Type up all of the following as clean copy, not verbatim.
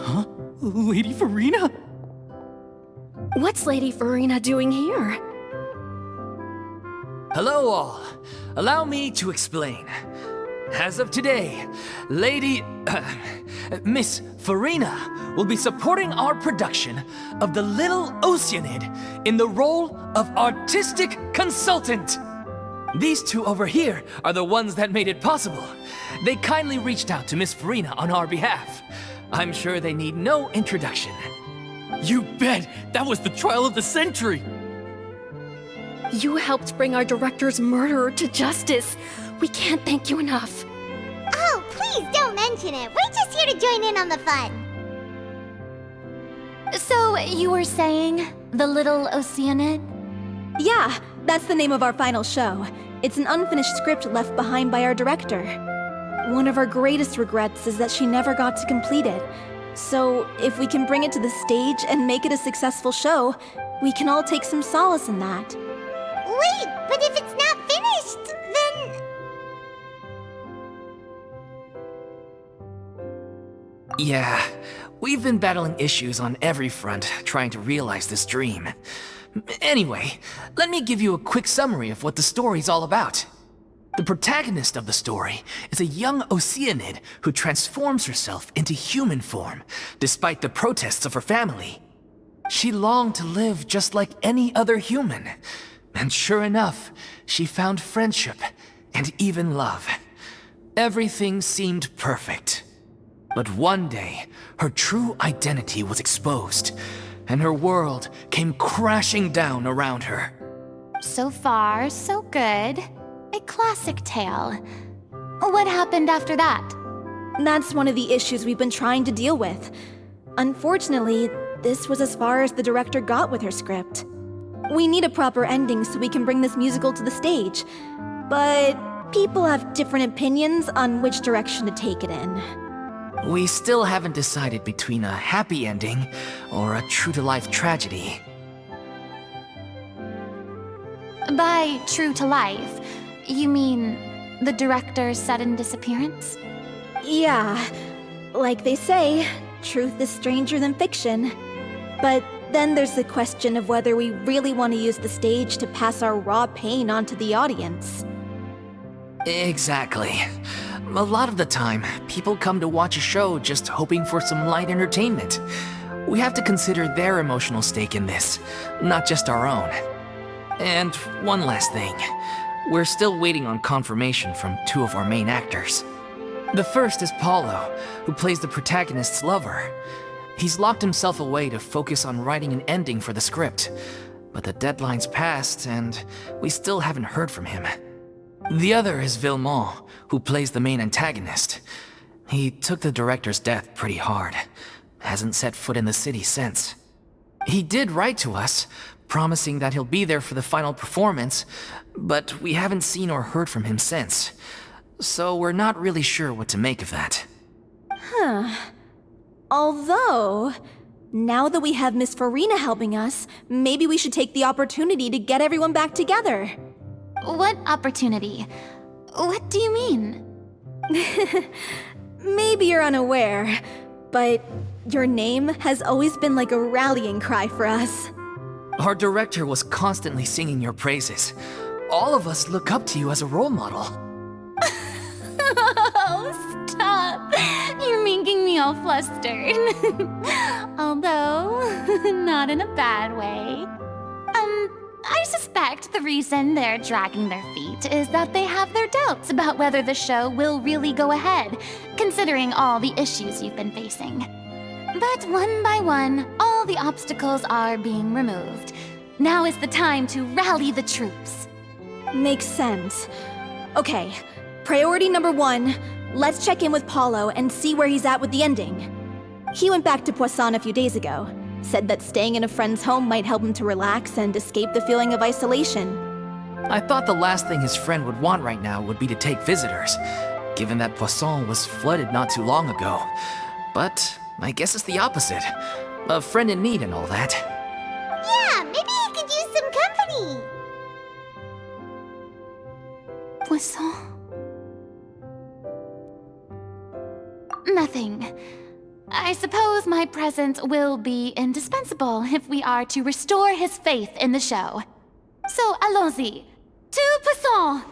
Huh? Lady Furina? What's Lady Furina doing here? Hello all. Allow me to explain. As of today, Miss Furina will be supporting our production of the Little Oceanid in the role of artistic consultant. These two over here are the ones that made it possible. They kindly reached out to Miss Furina on our behalf. I'm sure they need no introduction. You bet! That was the trial of the century! You helped bring our director's murderer to justice. We can't thank you enough. Oh, please don't mention it. We're just here to join in on the fun. So, you were saying the Little Oceanid? Yeah, that's the name of our final show. It's an unfinished script left behind by our director. One of our greatest regrets is that she never got to complete it. So, if we can bring it to the stage and make it a successful show, we can all take some solace in that. Wait, but if it's not finished, then... Yeah, we've been battling issues on every front trying to realize this dream. Anyway, let me give you a quick summary of what the story's all about. The protagonist of the story is a young Oceanid who transforms herself into human form, despite the protests of her family. She longed to live just like any other human, and sure enough, she found friendship and even love. Everything seemed perfect. But one day, her true identity was exposed, and her world came crashing down around her. So far, so good. A classic tale. What happened after that? That's one of the issues we've been trying to deal with. Unfortunately, this was as far as the director got with her script. We need a proper ending so we can bring this musical to the stage. But people have different opinions on which direction to take it in. We still haven't decided between a happy ending or a true-to-life tragedy. By true to life, you mean the director's sudden disappearance? Yeah, like they say, truth is stranger than fiction. But then there's the question of whether we really want to use the stage to pass our raw pain onto the audience. Exactly. A lot of the time, people come to watch a show just hoping for some light entertainment. We have to consider their emotional stake in this, not just our own. And one last thing. We're still waiting on confirmation from two of our main actors. The first is Paulo, who plays the protagonist's lover. He's locked himself away to focus on writing an ending for the script, but the deadline's passed and we still haven't heard from him. The other is Villemont, who plays the main antagonist. He took the director's death pretty hard. Hasn't set foot in the city since. He did write to us, promising that he'll be there for the final performance, but we haven't seen or heard from him since. So we're not really sure what to make of that. Although, now that we have Miss Furina helping us, maybe we should take the opportunity to get everyone back together. What opportunity? What do you mean? Maybe you're unaware, but your name has always been like a rallying cry for us. Our director was constantly singing your praises. All of us look up to you as a role model. Oh, stop! You're making me all flustered. Although, not in a bad way. I just suspect the reason they're dragging their feet is that they have their doubts about whether the show will really go ahead, considering all the issues you've been facing. But one by one, all the obstacles are being removed. Now is the time to rally the troops. Makes sense. Okay, priority number 1, let's check in with Paulo and see where he's at with the ending. He went back to Poisson a few days ago, said that staying in a friend's home might help him to relax and escape the feeling of isolation. I thought the last thing his friend would want right now would be to take visitors, given that Poisson was flooded not too long ago. But I guess it's the opposite. A friend in need and all that. Yeah, maybe he could use some company. Poisson? Nothing. I suppose my presence will be indispensable if we are to restore his faith in the show. So allons-y. To Poisson!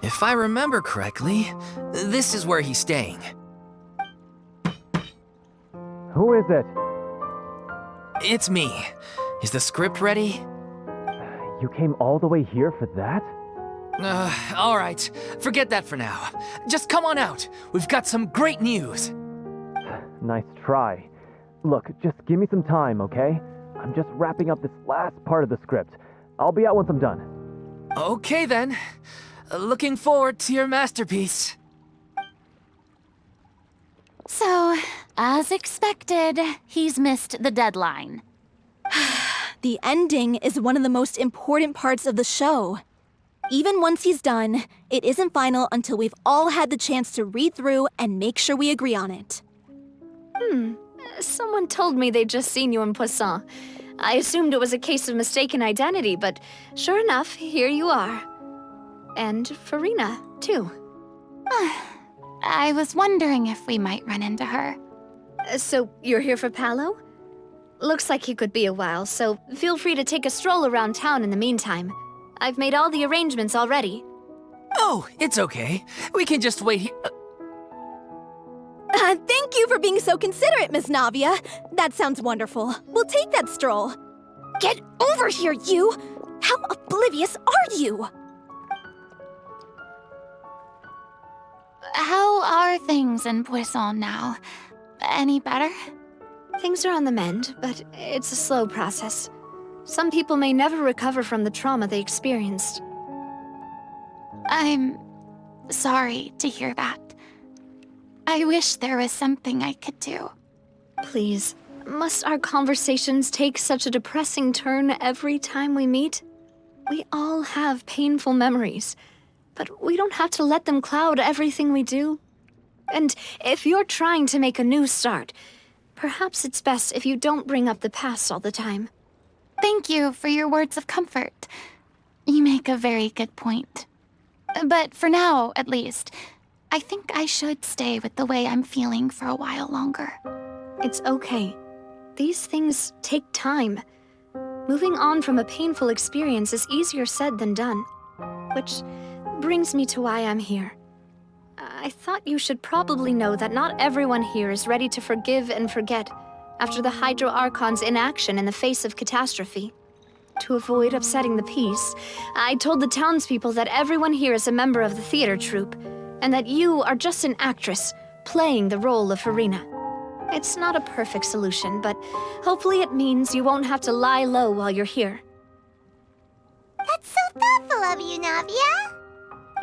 If I remember correctly, this is where he's staying. Who is it? It's me. Is the script ready? You came all the way here for that? All right. Forget that for now. Just come on out. We've got some great news. Nice try. Look, just give me some time, okay? I'm just wrapping up this last part of the script. I'll be out once I'm done. Okay then. Looking forward to your masterpiece. So, as expected, he's missed the deadline. The ending is one of the most important parts of the show. Even once he's done, it isn't final until we've all had the chance to read through and make sure we agree on it. Someone told me they'd just seen you in Poisson. I assumed it was a case of mistaken identity, but sure enough, here you are. And Furina, too. I was wondering if we might run into her. So, you're here for Paolo? Looks like he could be a while, so feel free to take a stroll around town in the meantime. I've made all the arrangements already. Oh, it's okay. We can just wait here. Thank you for being so considerate, Miss Navia. That sounds wonderful. We'll take that stroll. Get over here, you! How oblivious are you? How are things in Poisson now? Any better? Things are on the mend, but it's a slow process. Some people may never recover from the trauma they experienced. I'm sorry to hear that. I wish there was something I could do. Please, must our conversations take such a depressing turn every time we meet? We all have painful memories, but we don't have to let them cloud everything we do. And if you're trying to make a new start, perhaps it's best if you don't bring up the past all the time. Thank you for your words of comfort. You make a very good point. But for now, at least, I think I should stay with the way I'm feeling for a while longer. It's okay. These things take time. Moving on from a painful experience is easier said than done. Which brings me to why I'm here. I thought you should probably know that not everyone here is ready to forgive and forget after the Hydro Archon's inaction in the face of catastrophe. To avoid upsetting the peace, I told the townspeople that everyone here is a member of the theater troupe, and that you are just an actress playing the role of Furina. It's not a perfect solution, but hopefully it means you won't have to lie low while you're here. That's so thoughtful of you, Navia.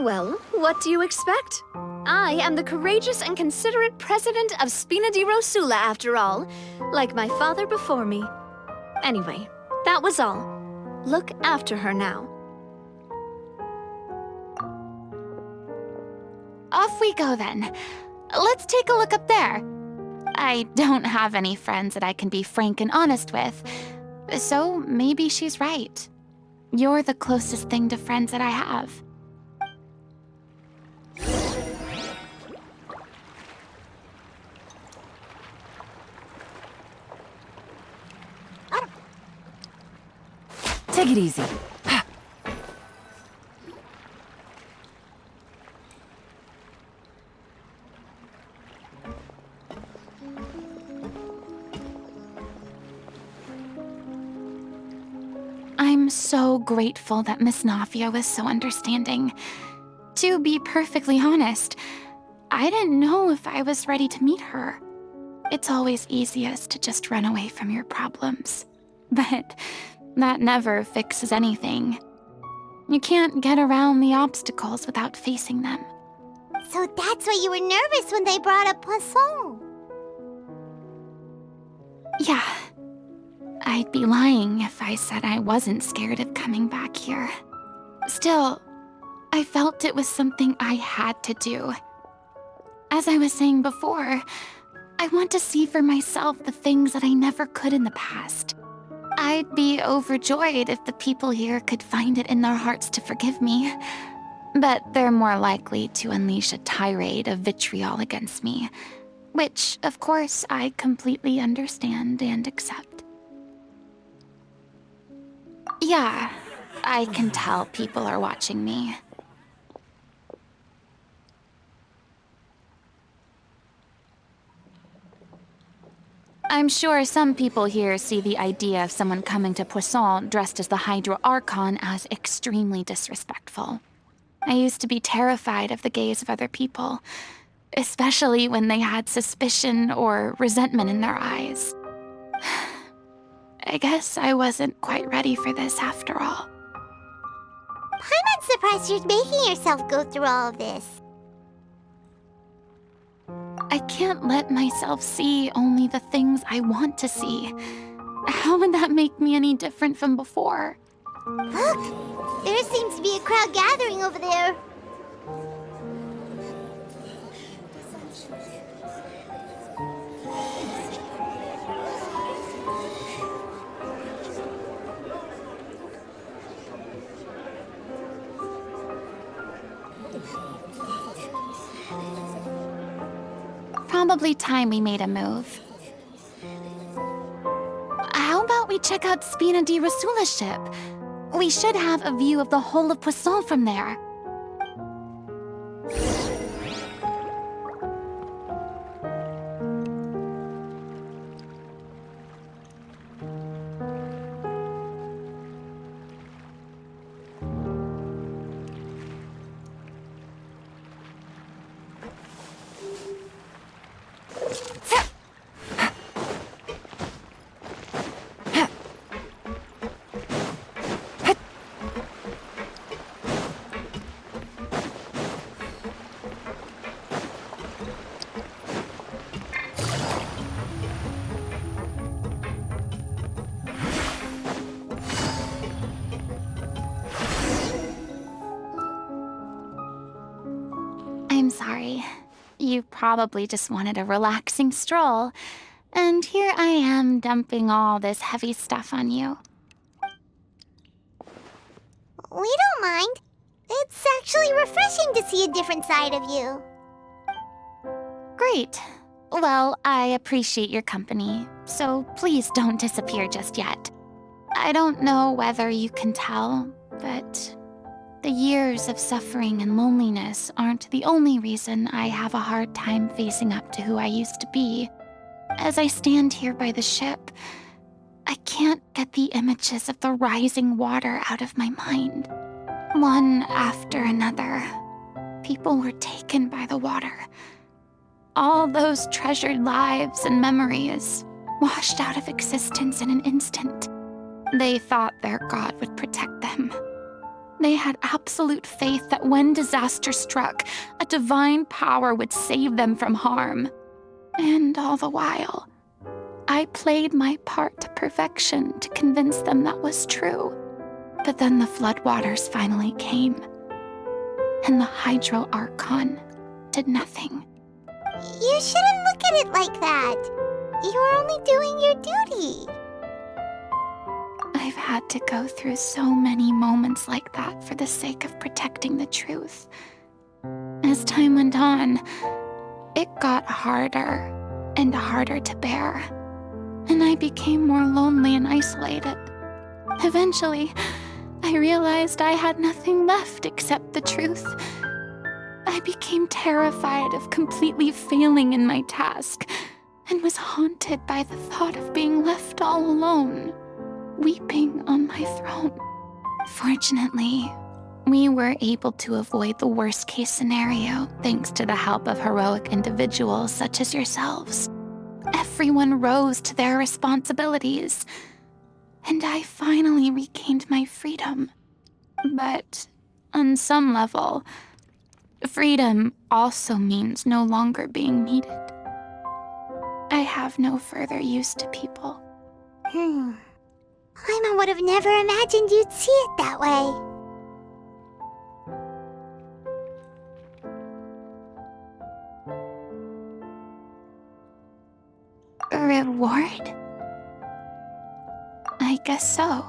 Well, what do you expect? I am the courageous and considerate president of Spina di Rosula, after all, like my father before me. Anyway, that was all. Look after her now. Off we go then. Let's take a look up there. I don't have any friends that I can be frank and honest with, so maybe she's right. You're the closest thing to friends that I have. Take it easy. I'm so grateful that Miss Nafia was so understanding. To be perfectly honest, I didn't know if I was ready to meet her. It's always easiest to just run away from your problems. But that never fixes anything. You can't get around the obstacles without facing them. So that's why you were nervous when they brought up Poisson. Yeah. I'd be lying if I said I wasn't scared of coming back here. Still, I felt it was something I had to do. As I was saying before, I want to see for myself the things that I never could in the past. I'd be overjoyed if the people here could find it in their hearts to forgive me. But they're more likely to unleash a tirade of vitriol against me, which, of course, I completely understand and accept. Yeah, I can tell people are watching me. I'm sure some people here see the idea of someone coming to Poisson dressed as the Hydro Archon as extremely disrespectful. I used to be terrified of the gaze of other people, especially when they had suspicion or resentment in their eyes. I guess I wasn't quite ready for this after all. I'm not surprised you're making yourself go through all of this. I can't let myself see only the things I want to see. How would that make me any different from before? Look! There seems to be a crowd gathering over there. Probably time we made a move. How about we check out Spina di Rosula's ship? We should have a view of the whole of Poisson from there. I'm sorry. You probably just wanted a relaxing stroll, and here I am dumping all this heavy stuff on you. We don't mind. It's actually refreshing to see a different side of you. Great. Well, I appreciate your company, so please don't disappear just yet. I don't know whether you can tell, but the years of suffering and loneliness aren't the only reason I have a hard time facing up to who I used to be. As I stand here by the ship, I can't get the images of the rising water out of my mind. One after another, people were taken by the water. All those treasured lives and memories washed out of existence in an instant. They thought their god would protect them. They had absolute faith that when disaster struck, a divine power would save them from harm. And all the while, I played my part to perfection to convince them that was true. But then the floodwaters finally came, and the Hydro Archon did nothing. You shouldn't look at it like that. You are only doing your duty. I've had to go through so many moments like that for the sake of protecting the truth. As time went on, it got harder and harder to bear, and I became more lonely and isolated. Eventually, I realized I had nothing left except the truth. I became terrified of completely failing in my task, and was haunted by the thought of being left all alone, weeping on my throne. Fortunately, we were able to avoid the worst-case scenario thanks to the help of heroic individuals such as yourselves. Everyone rose to their responsibilities, and I finally regained my freedom. But on some level, freedom also means no longer being needed. I have no further use to people. Paimon would have never imagined you'd see it that way. A reward? I guess so.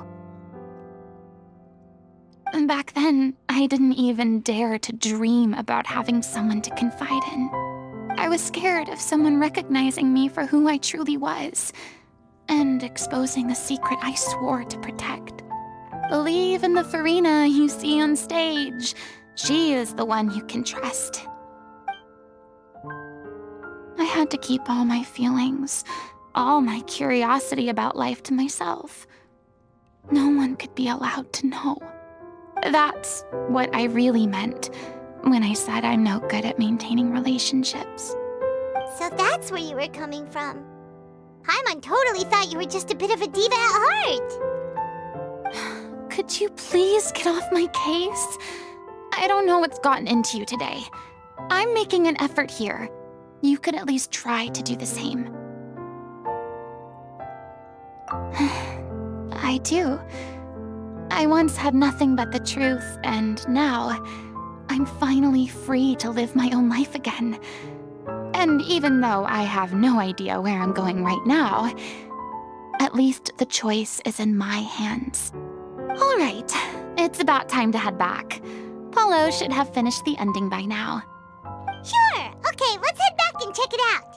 Back then, I didn't even dare to dream about having someone to confide in. I was scared of someone recognizing me for who I truly was, and exposing the secret I swore to protect. Believe in the Furina you see on stage. She is the one you can trust. I had to keep all my feelings, all my curiosity about life to myself. No one could be allowed to know. That's what I really meant when I said I'm no good at maintaining relationships. So that's where you were coming from. Paimon totally thought you were just a bit of a diva at heart. Could you please get off my case? I don't know what's gotten into you today. I'm making an effort here. You could at least try to do the same. I do. I once had nothing but the truth, and now I'm finally free to live my own life again. And even though I have no idea where I'm going right now, at least the choice is in my hands. All right, it's about time to head back. Paulo should have finished the ending by now. Sure. Okay, let's head back and check it out.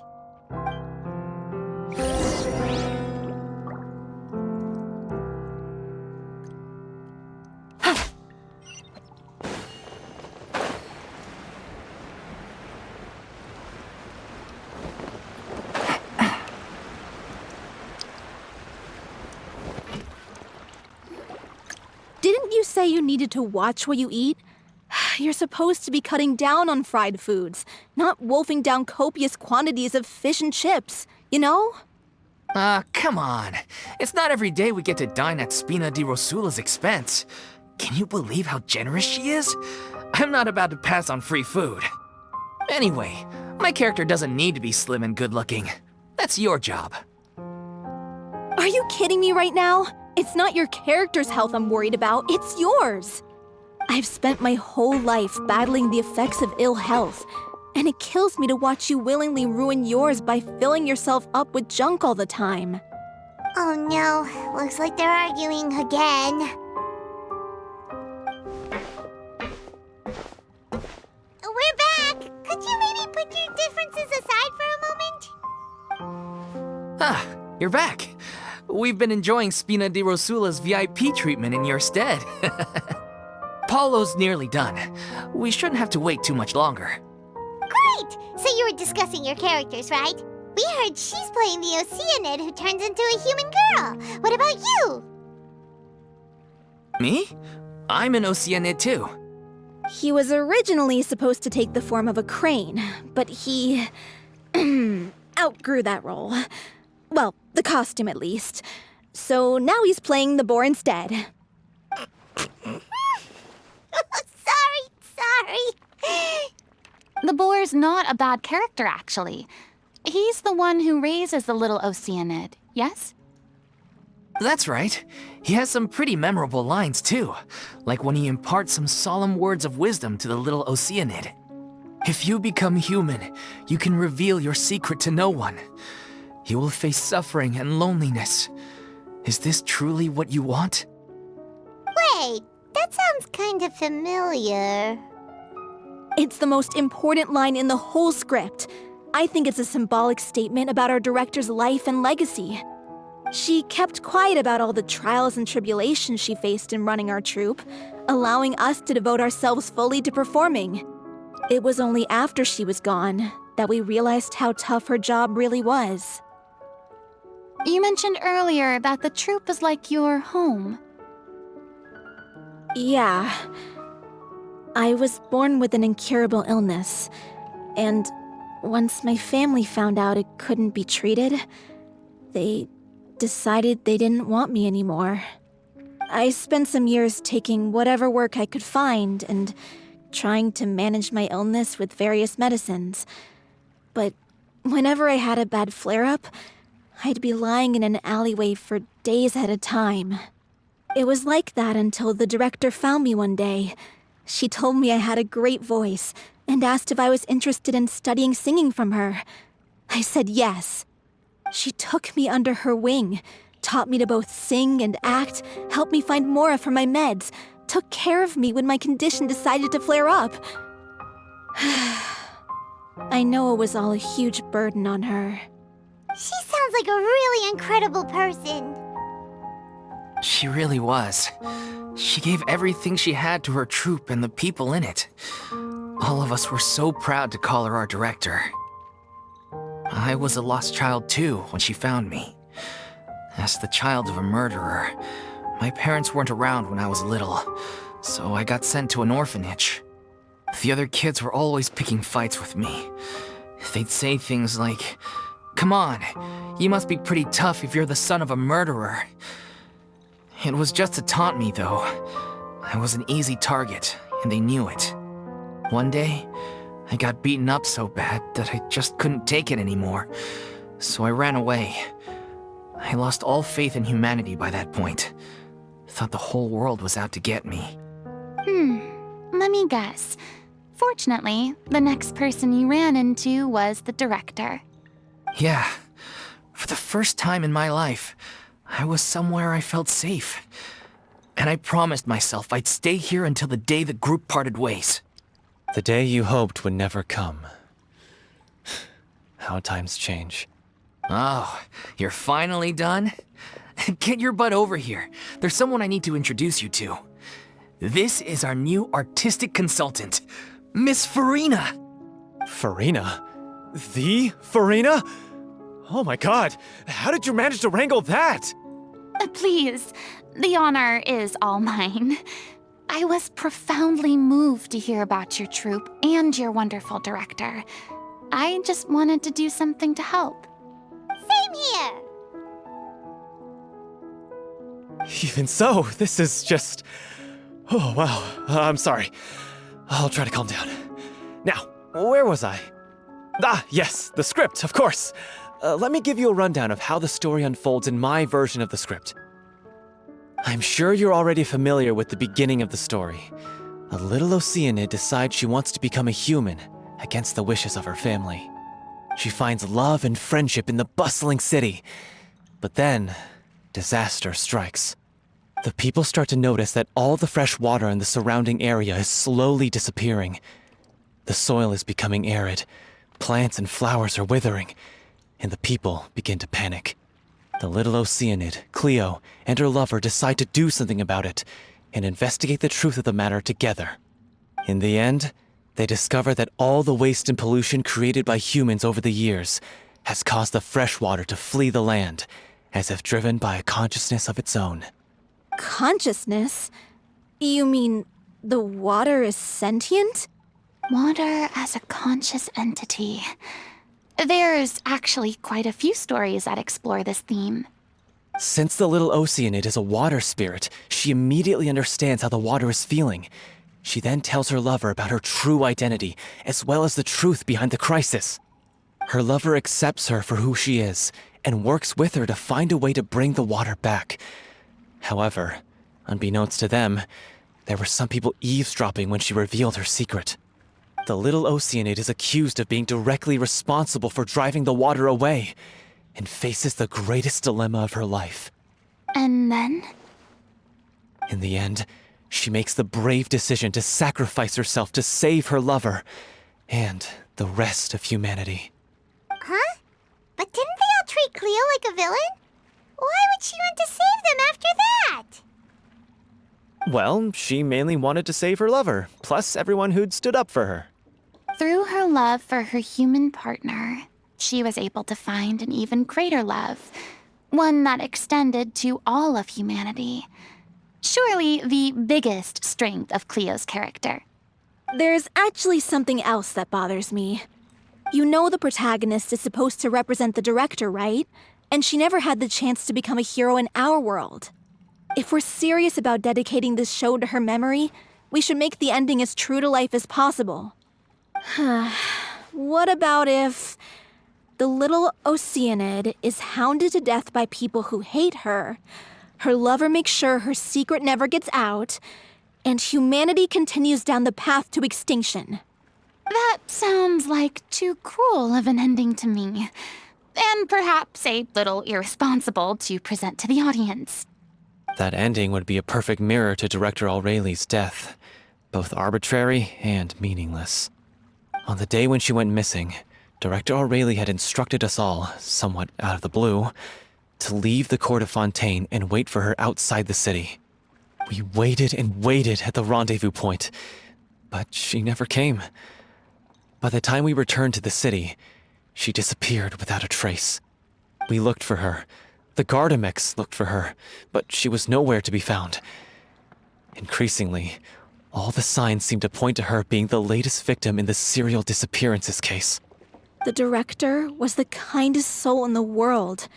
Didn't you say you needed to watch what you eat? You're supposed to be cutting down on fried foods, not wolfing down copious quantities of fish and chips, you know? Come on. It's not every day we get to dine at Spina di Rosula's expense. Can you believe how generous she is? I'm not about to pass on free food. Anyway, my character doesn't need to be slim and good-looking. That's your job. Are you kidding me right now? It's not your character's health I'm worried about, it's yours. I've spent my whole life battling the effects of ill health, and it kills me to watch you willingly ruin yours by filling yourself up with junk all the time. Oh no, looks like they're arguing again. We're back! Could you maybe put your differences aside for a moment? Ah, you're back. We've been enjoying Spina di Rosula's VIP treatment in your stead. Paulo's nearly done. We shouldn't have to wait too much longer. Great! So you were discussing your characters, right? We heard she's playing the Oceanid who turns into a human girl. What about you? Me? I'm an Oceanid too. He was originally supposed to take the form of a crane, but he outgrew that role. Well, the costume at least. So now he's playing the boar instead. Sorry. The boar's not a bad character, actually. He's the one who raises the little Oceanid, yes? That's right. He has some pretty memorable lines too, like when he imparts some solemn words of wisdom to the little Oceanid. If you become human, you can reveal your secret to no one. You will face suffering and loneliness. Is this truly what you want? Wait, that sounds kind of familiar. It's the most important line in the whole script. I think it's a symbolic statement about our director's life and legacy. She kept quiet about all the trials and tribulations she faced in running our troupe, allowing us to devote ourselves fully to performing. It was only after she was gone that we realized how tough her job really was. You mentioned earlier that the troupe is like your home. Yeah. I was born with an incurable illness, and once my family found out it couldn't be treated, they decided they didn't want me anymore. I spent some years taking whatever work I could find and trying to manage my illness with various medicines. But whenever I had a bad flare-up, I'd be lying in an alleyway for days at a time. It was like that until the director found me one day. She told me I had a great voice and asked if I was interested in studying singing from her. I said yes. She took me under her wing, taught me to both sing and act, helped me find Mora for my meds, took care of me when my condition decided to flare up. I know it was all a huge burden on her. She sounds like a really incredible person. She really was. She gave everything she had to her troupe and the people in it. All of us were so proud to call her our director. I was a lost child too when she found me. As the child of a murderer, my parents weren't around when I was little, so I got sent to an orphanage. The other kids were always picking fights with me. They'd say things like, "Come on, you must be pretty tough if you're the son of a murderer." It was just to taunt me, though. I was an easy target, and they knew it. One day, I got beaten up so bad that I just couldn't take it anymore, so I ran away. I lost all faith in humanity by that point. Thought the whole world was out to get me. Let me guess. Fortunately, the next person you ran into was the director. Yeah, for the first time in my life, I was somewhere I felt safe. And I promised myself I'd stay here until the day the group parted ways. The day you hoped would never come. How times change. Oh, you're finally done? Get your butt over here. There's someone I need to introduce you to. This is our new artistic consultant, Miss Furina. Furina? The Furina? Oh my god, how did you manage to wrangle that? Please, the honor is all mine. I was profoundly moved to hear about your troupe and your wonderful director. I just wanted to do something to help. Same here. Even so, this is just... Oh, wow. I'm sorry. I'll try to calm down. Now, where was I? Ah, yes, the script, of course. Let me give you a rundown of how the story unfolds in my version of the script. I'm sure you're already familiar with the beginning of the story. A little Oceanid decides she wants to become a human, against the wishes of her family. She finds love and friendship in the bustling city. But then, disaster strikes. The people start to notice that all the fresh water in the surrounding area is slowly disappearing. The soil is becoming arid, plants and flowers are withering, and the people begin to panic. The little Oceanid, Cleo, and her lover decide to do something about it and investigate the truth of the matter together. In the end, they discover that all the waste and pollution created by humans over the years has caused the fresh water to flee the land, as if driven by a consciousness of its own. Consciousness? You mean the water is sentient? Water as a conscious entity. There's actually quite a few stories that explore this theme. Since the little Oceanid is a water spirit, she immediately understands how the water is feeling. She then tells her lover about her true identity, as well as the truth behind the crisis. Her lover accepts her for who she is, and works with her to find a way to bring the water back. However, unbeknownst to them, there were some people eavesdropping when she revealed her secret. The little Oceanid is accused of being directly responsible for driving the water away, and faces the greatest dilemma of her life. And then? In the end, she makes the brave decision to sacrifice herself to save her lover, and the rest of humanity. Huh? But didn't they all treat Cleo like a villain? Why would she want to save them after that? Well, she mainly wanted to save her lover, plus everyone who'd stood up for her. Through her love for her human partner, she was able to find an even greater love, one that extended to all of humanity. Surely the biggest strength of Cleo's character. There's actually something else that bothers me. You know the protagonist is supposed to represent the director, right? And she never had the chance to become a hero in our world. If we're serious about dedicating this show to her memory, we should make the ending as true to life as possible. What about if the little Oceanid is hounded to death by people who hate her, her lover makes sure her secret never gets out, and humanity continues down the path to extinction? That sounds like too cruel of an ending to me, and perhaps a little irresponsible to present to the audience. That ending would be a perfect mirror to Director Aureli's death, both arbitrary and meaningless. On the day when she went missing, Director Aureli had instructed us all, somewhat out of the blue, to leave the court of Fontaine and wait for her outside the city. We waited and waited at the rendezvous point, but she never came. By the time we returned to the city, she disappeared without a trace. We looked for her. The Gardamex looked for her, but she was nowhere to be found. Increasingly, all the signs seemed to point to her being the latest victim in the serial disappearances case. The director was the kindest soul in the world,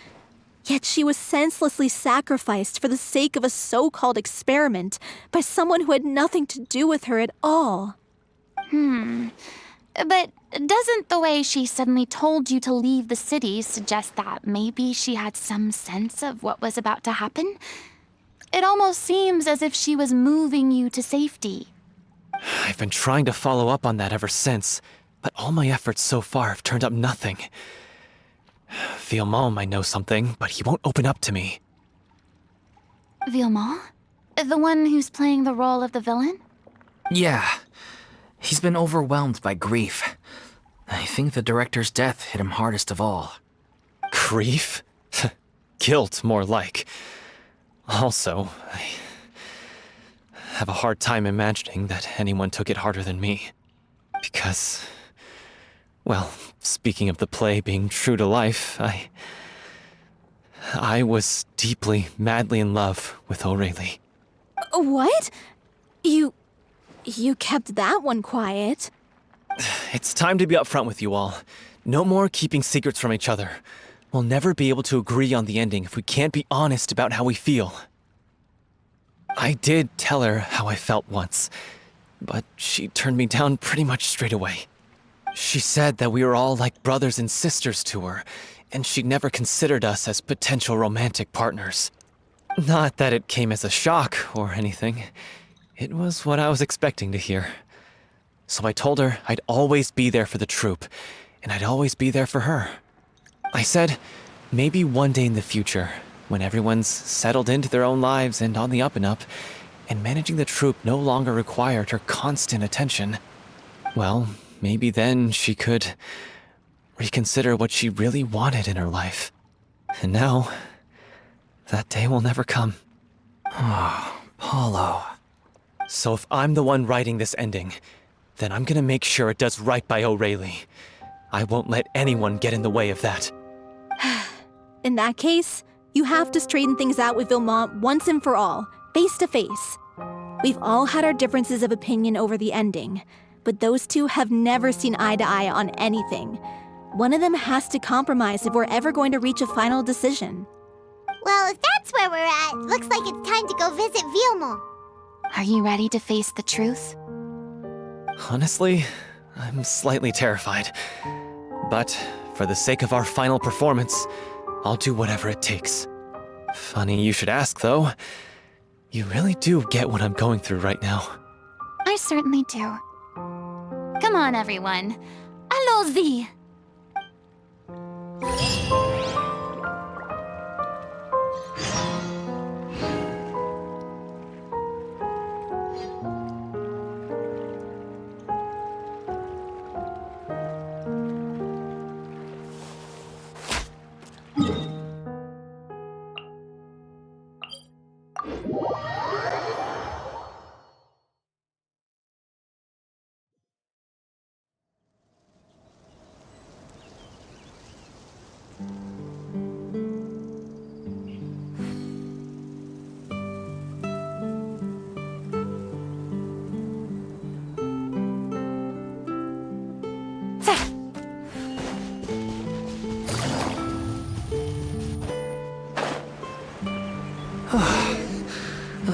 yet she was senselessly sacrificed for the sake of a so-called experiment by someone who had nothing to do with her at all. But doesn't the way she suddenly told you to leave the city suggest that maybe she had some sense of what was about to happen? It almost seems as if she was moving you to safety. I've been trying to follow up on that ever since, but all my efforts so far have turned up nothing. Villemont might know something, but he won't open up to me. Villemont? The one who's playing the role of the villain? Yeah. He's been overwhelmed by grief. I think the director's death hit him hardest of all. Grief? Guilt, more like. Also, I have a hard time imagining that anyone took it harder than me. Because, well, speaking of the play being true to life, I was deeply, madly in love with Aureli. What? You kept that one quiet. It's time to be upfront with you all. No more keeping secrets from each other. We'll never be able to agree on the ending if we can't be honest about how we feel. I did tell her how I felt once, but she turned me down pretty much straight away. She said that we were all like brothers and sisters to her, and she'd never considered us as potential romantic partners. Not that it came as a shock or anything. It was what I was expecting to hear. So I told her I'd always be there for the troupe, and I'd always be there for her. I said, maybe one day in the future, when everyone's settled into their own lives and on the up and up, and managing the troupe no longer required her constant attention, well, maybe then she could reconsider what she really wanted in her life. And now, that day will never come. Oh, Paulo. So if I'm the one writing this ending, then I'm gonna make sure it does right by Aureli. I won't let anyone get in the way of that. In that case, you have to straighten things out with Vilmont once and for all, face to face. We've all had our differences of opinion over the ending, but those two have never seen eye to eye on anything. One of them has to compromise if we're ever going to reach a final decision. Well, if that's where we're at, looks like it's time to go visit Vilmont. Are you ready to face the truth? Honestly, I'm slightly terrified. But for the sake of our final performance, I'll do whatever it takes. Funny you should ask, though. You really do get what I'm going through right now. I certainly do. Come on, everyone. Allons-y!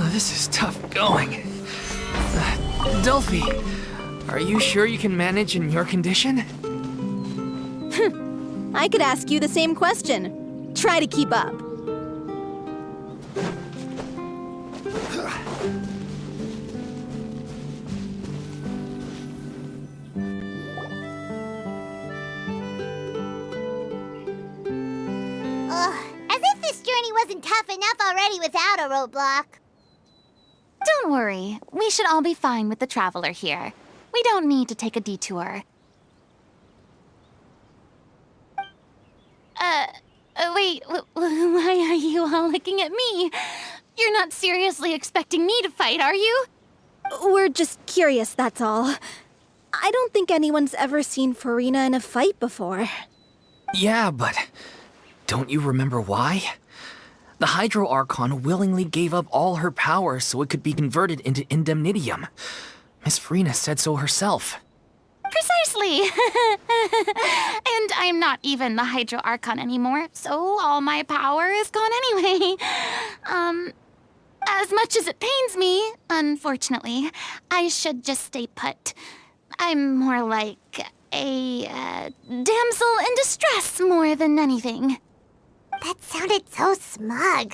This is tough going. Delphi, are you sure you can manage in your condition? I could ask you the same question. Try to keep up. Ugh, as if this journey wasn't tough enough already without a roadblock. Don't worry. We should all be fine with the traveler here. We don't need to take a detour. Wait, why are you all looking at me? You're not seriously expecting me to fight, are you? We're just curious, that's all. I don't think anyone's ever seen Furina in a fight before. Yeah, but don't you remember why? The Hydro Archon willingly gave up all her power so it could be converted into indemnitium. Miss Furina said so herself. Precisely! And I'm not even the Hydro Archon anymore, so all my power is gone anyway. As much as it pains me, unfortunately, I should just stay put. I'm more like a damsel in distress more than anything. That sounded so smug.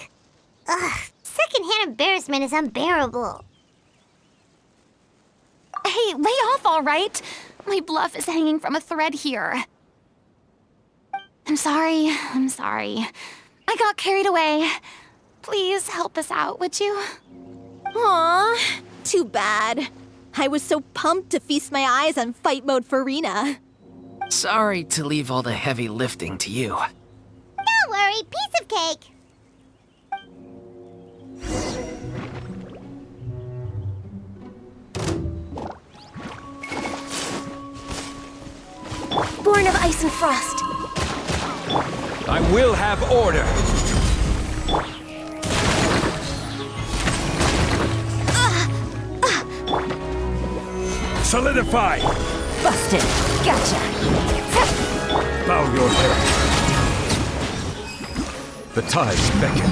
Ugh, secondhand embarrassment is unbearable. Hey, lay off, all right? My bluff is hanging from a thread here. I'm sorry. I got carried away. Please help us out, would you? Aw, too bad. I was so pumped to feast my eyes on fight mode Furina. Sorry to leave all the heavy lifting to you. Don't worry, piece of cake. Born of ice and frost. I will have order. Solidify. Busted. Gotcha. Bow your head. The tides beckon.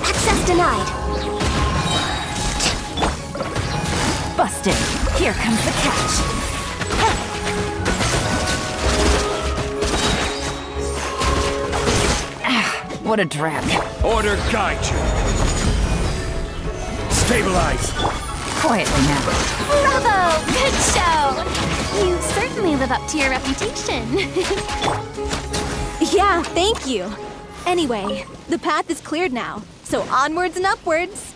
Access denied. Busted. Here comes the catch. What a drag. Order guide you. Stabilize. Quietly now. Bravo! Good show! You certainly live up to your reputation. Yeah, thank you. Anyway, the path is cleared now, so onwards and upwards.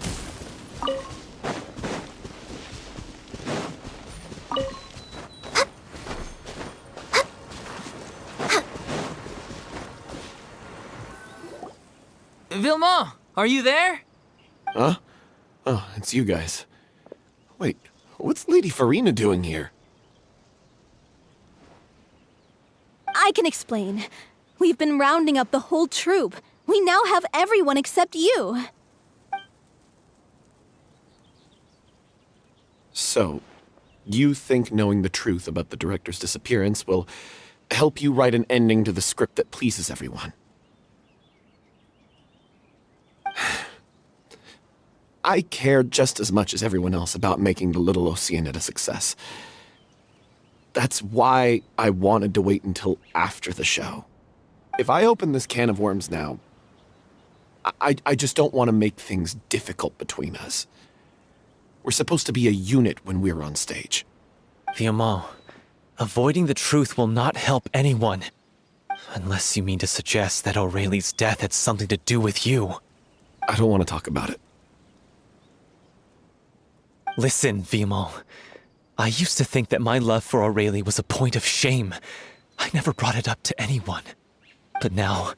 Vilmont, are you there? Huh? Oh, it's you guys. Wait, what's Lady Furina doing here? I can explain. We've been rounding up the whole troupe. We now have everyone except you. So, you think knowing the truth about the director's disappearance will help you write an ending to the script that pleases everyone? I care just as much as everyone else about making the little Oceanid a success. That's why I wanted to wait until after the show. If I open this can of worms now, I just don't want to make things difficult between us. We're supposed to be a unit when we're on stage. Fiamma, avoiding the truth will not help anyone. Unless you mean to suggest that Aurelie's death had something to do with you. I don't want to talk about it. Listen, Fiamma. I used to think that my love for Aurelie was a point of shame. I never brought it up to anyone. But now,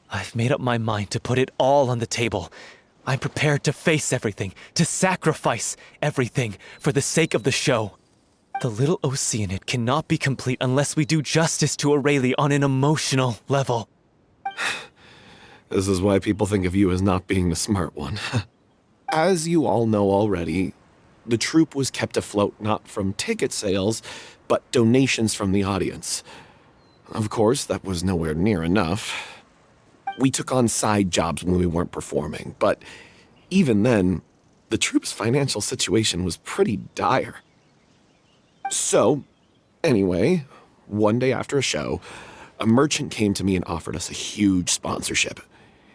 I've made up my mind to put it all on the table. I'm prepared to face everything, to sacrifice everything for the sake of the show. The little Oceanid cannot be complete unless we do justice to Aurelie on an emotional level. This is why people think of you as not being the smart one. As you all know already, the troupe was kept afloat not from ticket sales, but donations from the audience. Of course, that was nowhere near enough. We took on side jobs when we weren't performing, but even then, the troupe's financial situation was pretty dire. So, anyway, one day after a show, a merchant came to me and offered us a huge sponsorship.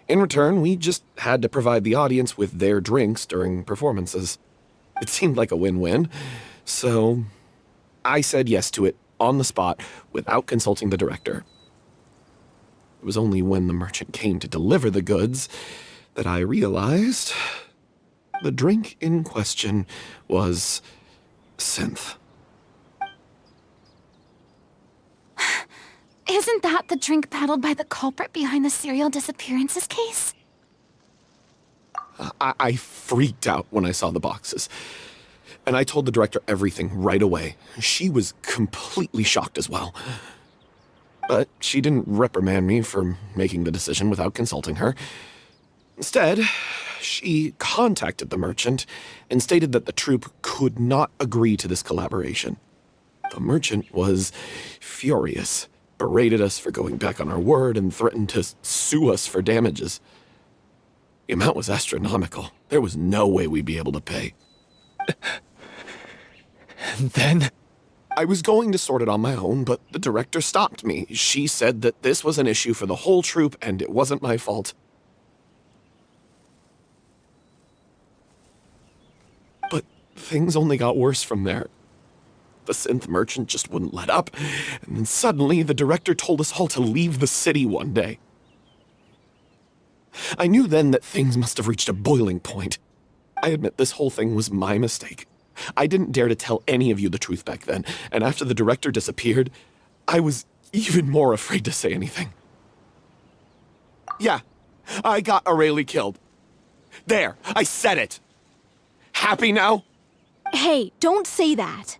In return, we just had to provide the audience with their drinks during performances. It seemed like a win-win, so I said yes to it on the spot without consulting the director. It was only when the merchant came to deliver the goods that I realized the drink in question was synth. Isn't that the drink paddled by the culprit behind the serial disappearances case? I freaked out when I saw the boxes. And I told the director everything right away. She was completely shocked as well. But she didn't reprimand me for making the decision without consulting her. Instead, she contacted the merchant and stated that the troupe could not agree to this collaboration. The merchant was furious, berated us for going back on our word, and threatened to sue us for damages. The amount was astronomical. There was no way we'd be able to pay. And then? I was going to sort it on my own, but the director stopped me. She said that this was an issue for the whole troupe, and it wasn't my fault. But things only got worse from there. The synth merchant just wouldn't let up, and then suddenly the director told us all to leave the city one day. I knew then that things must have reached a boiling point. I admit this whole thing was my mistake. I didn't dare to tell any of you the truth back then, and after the director disappeared, I was even more afraid to say anything. Yeah, I got Aurelie killed. There, I said it. Happy now? Hey, don't say that.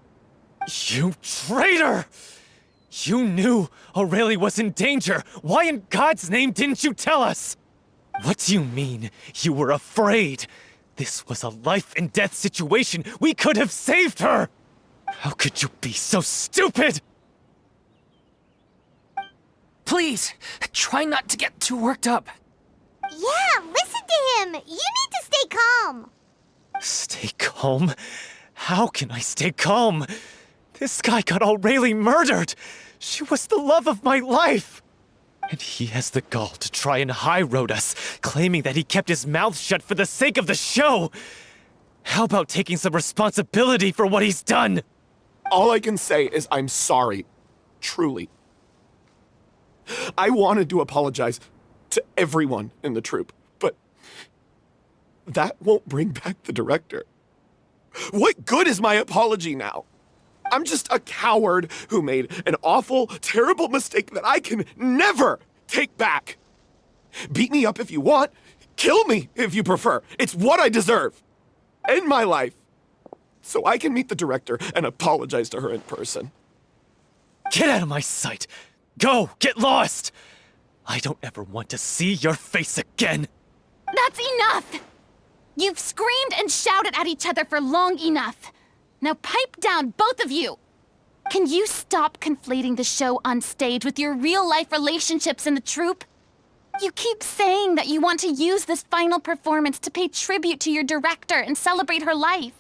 You traitor! You knew Aurelie was in danger. Why in God's name didn't you tell us? What do you mean, you were afraid? This was a life-and-death situation. We could have saved her! How could you be so stupid? Please, try not to get too worked up. Yeah, listen to him. You need to stay calm. Stay calm? How can I stay calm? This guy got Aurelie murdered! She was the love of my life! And he has the gall to try and high-road us, claiming that he kept his mouth shut for the sake of the show! How about taking some responsibility for what he's done? All I can say is I'm sorry. Truly. I wanted to apologize to everyone in the troupe, but that won't bring back the director. What good is my apology now? I'm just a coward who made an awful, terrible mistake that I can never take back. Beat me up if you want. Kill me if you prefer. It's what I deserve. End my life. so I can meet the director and apologize to her in person. Get out of my sight! Go! Get lost! I don't ever want to see your face again! That's enough! You've screamed and shouted at each other for long enough. Now pipe down, both of you! Can you stop conflating the show on stage with your real-life relationships in the troupe? You keep saying that you want to use this final performance to pay tribute to your director and celebrate her life.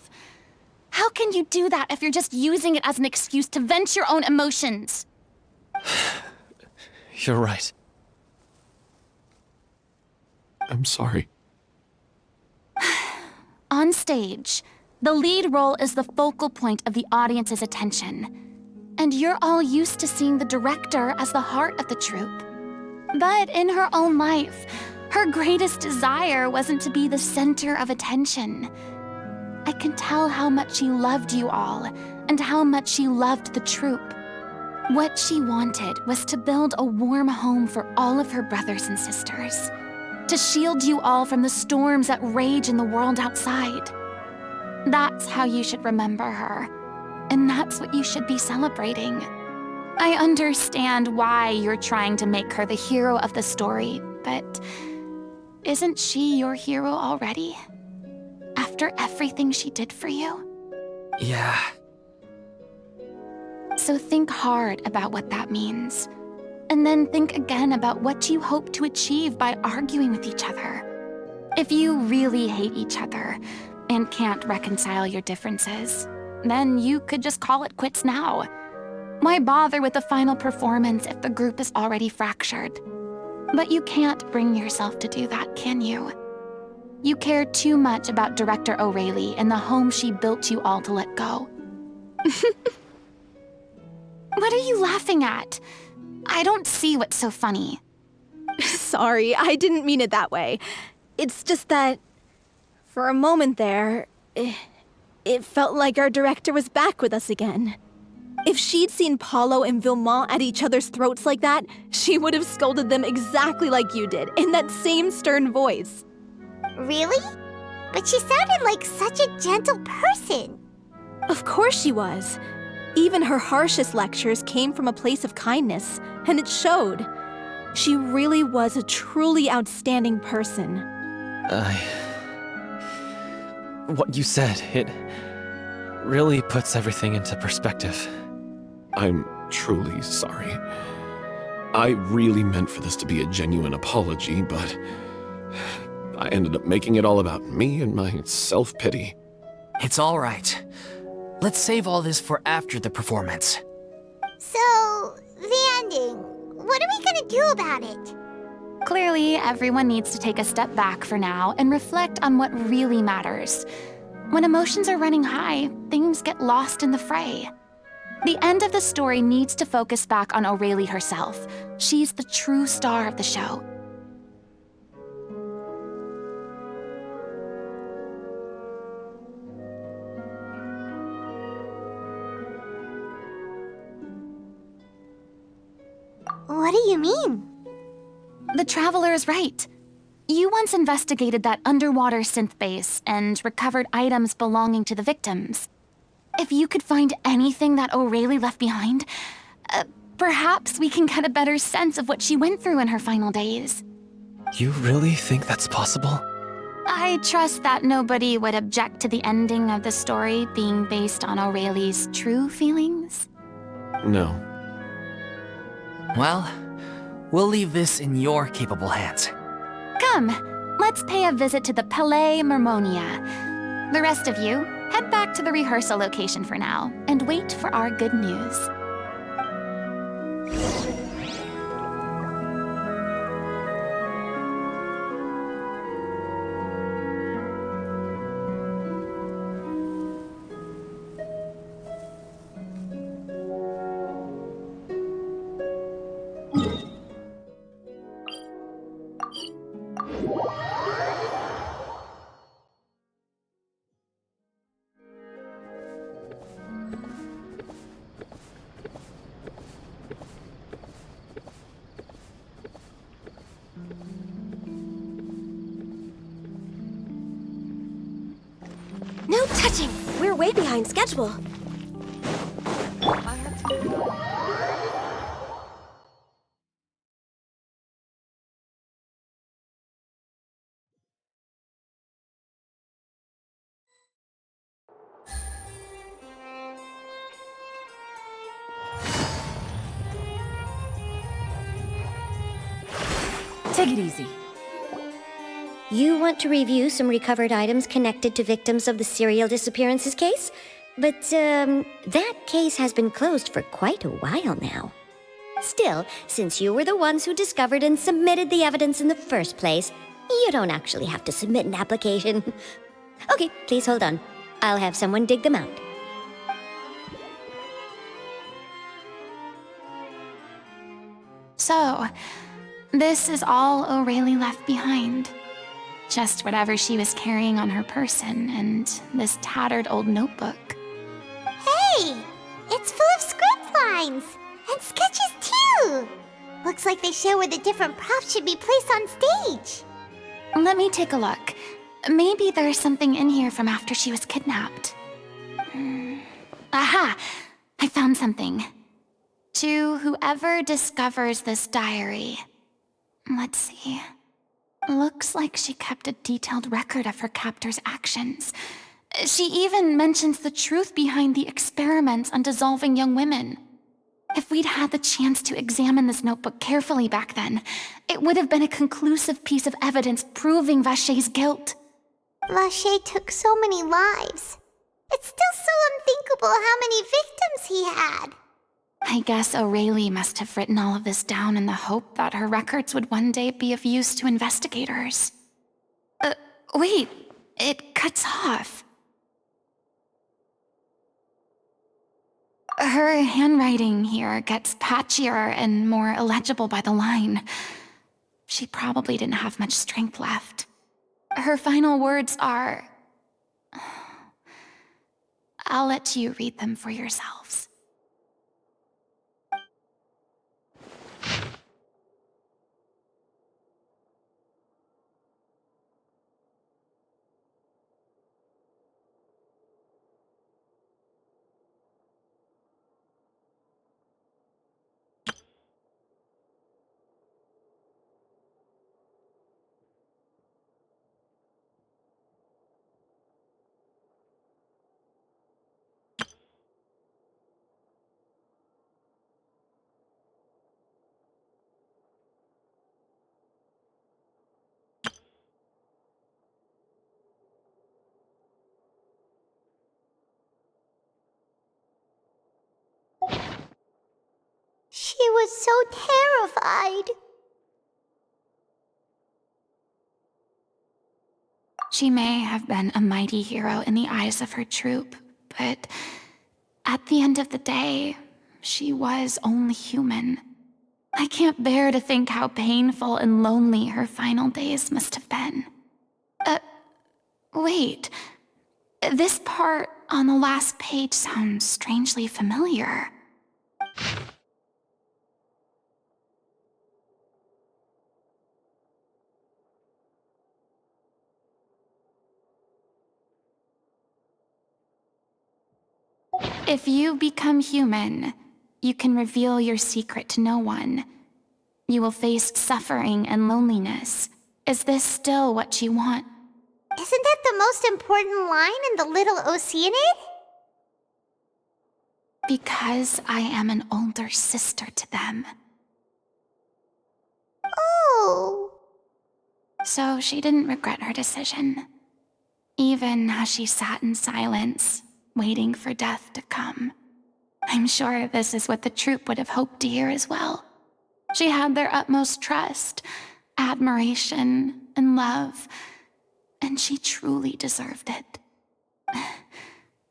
How can you do that if you're just using it as an excuse to vent your own emotions? You're right. I'm sorry. On stage, the lead role is the focal point of the audience's attention. And you're all used to seeing the director as the heart of the troupe. But in her own life, her greatest desire wasn't to be the center of attention. I can tell how much she loved you all, and how much she loved the troupe. What she wanted was to build a warm home for all of her brothers and sisters, to shield you all from the storms that rage in the world outside. That's how you should remember her, and that's what you should be celebrating. I understand why you're trying to make her the hero of the story, but isn't she your hero already? After everything she did for you? Yeah. So think hard about what that means. And then think again about what you hope to achieve by arguing with each other. If you really hate each other and can't reconcile your differences, then you could just call it quits now. Why bother with the final performance if the group is already fractured? But you can't bring yourself to do that, can you? You care too much about Director O'Reilly and the home she built you all to let go. What are you laughing at? I don't see what's so funny. Sorry, I didn't mean it that way. It's just that, for a moment there, it felt like our director was back with us again. If she'd seen Paulo and Villemont at each other's throats like that, she would have scolded them exactly like you did, in that same stern voice. Really? But she sounded like such a gentle person. Of course she was. Even her harshest lectures came from a place of kindness, and it showed. She really was a truly outstanding person. What you said, it really puts everything into perspective. I'm truly sorry. I really meant for this to be a genuine apology, but I ended up making it all about me and my self-pity. It's all right. Let's save all this for after the performance. So, the ending. What are we gonna do about it? Clearly, everyone needs to take a step back for now and reflect on what really matters. When emotions are running high, things get lost in the fray. The end of the story needs to focus back on O'Reilly herself. She's the true star of the show. What do you mean? The Traveler is right. You once investigated that underwater synth base and recovered items belonging to the victims. If you could find anything that O'Reilly left behind, perhaps we can get a better sense of what she went through in her final days. You really think that's possible? I trust that nobody would object to the ending of the story being based on O'Reilly's true feelings. No. Well, we'll leave this in your capable hands. Come, let's pay a visit to the Palais Mermonia. The rest of you, head back to the rehearsal location for now, and wait for our good news. No touching! We're way behind schedule. Take it easy. You want to review some recovered items connected to victims of the serial disappearances case? But, that case has been closed for quite a while now. Still, since you were the ones who discovered and submitted the evidence in the first place, you don't actually have to submit an application. Okay, please hold on. I'll have someone dig them out. So, this is all O'Reilly left behind. Just whatever she was carrying on her person and this tattered old notebook. Hey! It's full of script lines! And sketches too! Looks like they show where the different props should be placed on stage. Let me take a look. Maybe there's something in here from after she was kidnapped. Aha! I found something. To whoever discovers this diary. Let's see. Looks like she kept a detailed record of her captor's actions. She even mentions the truth behind the experiments on dissolving young women. If we'd had the chance to examine this notebook carefully back then, it would have been a conclusive piece of evidence proving Vacher's guilt. Vacher took so many lives. It's still so unthinkable how many victims he had. I guess O'Reilly must have written all of this down in the hope that her records would one day be of use to investigators. Wait, it cuts off. Her handwriting here gets patchier and more illegible by the line. She probably didn't have much strength left. Her final words are... I'll let you read them for yourselves. She was so terrified. She may have been a mighty hero in the eyes of her troop, but at the end of the day, she was only human. I can't bear to think how painful and lonely her final days must have been. Wait. This part on the last page sounds strangely familiar. If you become human, you can reveal your secret to no one. You will face suffering and loneliness. Is this still what you want? Isn't that the most important line in the Little Oceanid? Because I am an older sister to them. Oh. So she didn't regret her decision. Even as she sat in silence, waiting for death to come. I'm sure this is what the troupe would have hoped to hear as well. She had their utmost trust, admiration, and love, and she truly deserved it.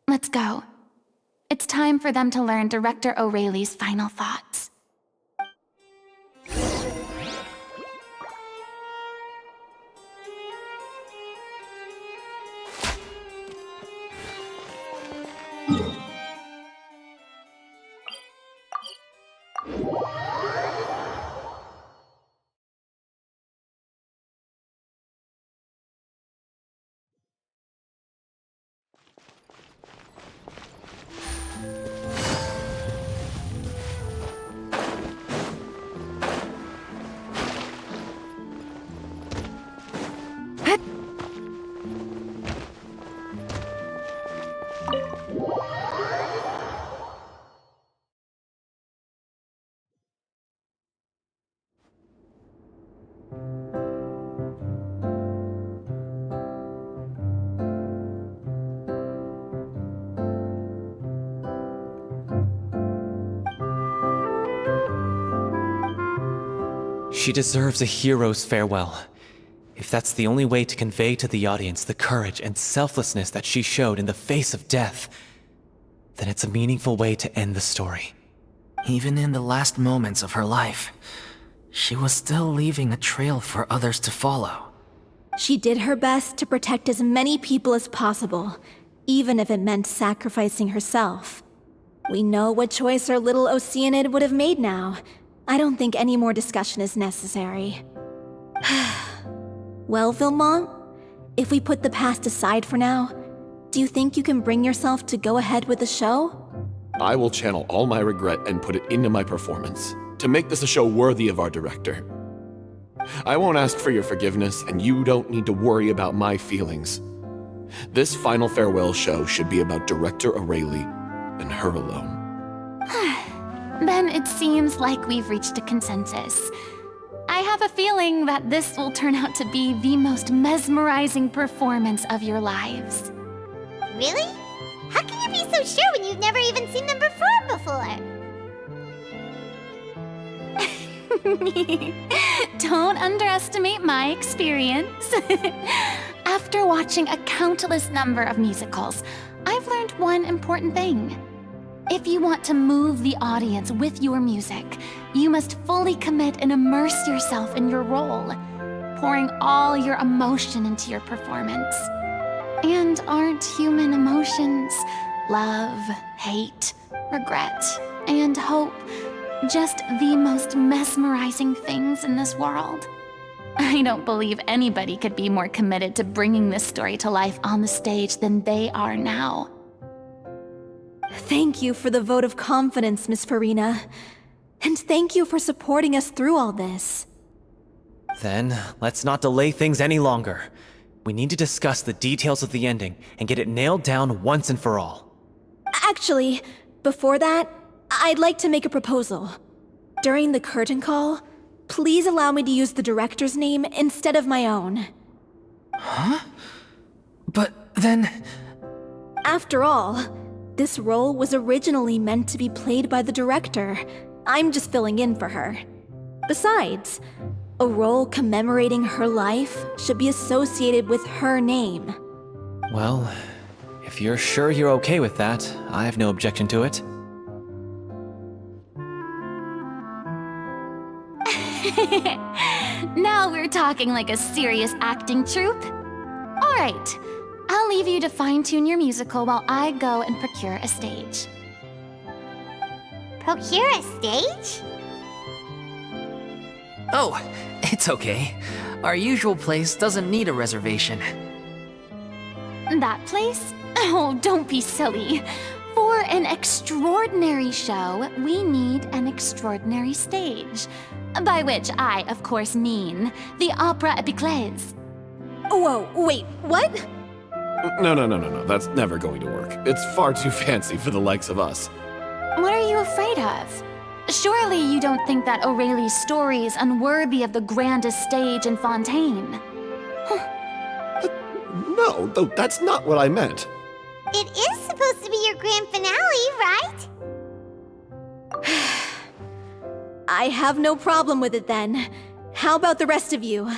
Let's go. It's time for them to learn Director O'Reilly's final thoughts. She deserves a hero's farewell. If that's the only way to convey to the audience the courage and selflessness that she showed in the face of death, then it's a meaningful way to end the story. Even in the last moments of her life, she was still leaving a trail for others to follow. She did her best to protect as many people as possible, even if it meant sacrificing herself. We know what choice our little Oceanid would have made now. I don't think any more discussion is necessary. Well, Vilmont, if we put the past aside for now, do you think you can bring yourself to go ahead with the show? I will channel all my regret and put it into my performance, to make this a show worthy of our director. I won't ask for your forgiveness, and you don't need to worry about my feelings. This final farewell show should be about Director Aurelie and her alone. Then it seems like we've reached a consensus. I have a feeling that this will turn out to be the most mesmerizing performance of your lives. Really? How can you be so sure when you've never even seen number 4 before? Don't underestimate my experience. After watching a countless number of musicals, I've learned one important thing. If you want to move the audience with your music, you must fully commit and immerse yourself in your role, pouring all your emotion into your performance. And aren't human emotions, love, hate, regret, and hope, just the most mesmerizing things in this world? I don't believe anybody could be more committed to bringing this story to life on the stage than they are now. Thank you for the vote of confidence, Miss Furina. And thank you for supporting us through all this. Then, let's not delay things any longer. We need to discuss the details of the ending and get it nailed down once and for all. Actually, before that, I'd like to make a proposal. During the curtain call, please allow me to use the director's name instead of my own. Huh? But then... After all, this role was originally meant to be played by the director. I'm just filling in for her. Besides, a role commemorating her life should be associated with her name. Well, if you're sure you're okay with that, I have no objection to it. Now we're talking like a serious acting troupe. All right, I'll leave you to fine-tune your musical while I go and procure a stage. Procure a stage? Oh, it's okay. Our usual place doesn't need a reservation. That place? Oh, don't be silly. For an extraordinary show, we need an extraordinary stage. By which I, of course, mean the Opera Epiclese. Whoa, wait, what? No. That's never going to work. It's far too fancy for the likes of us. What are you afraid of? Surely you don't think that Aurelie's story is unworthy of the grandest stage in Fontaine. No, that's not what I meant. It is supposed to be your grand finale, right? I have no problem with it then. How about the rest of you?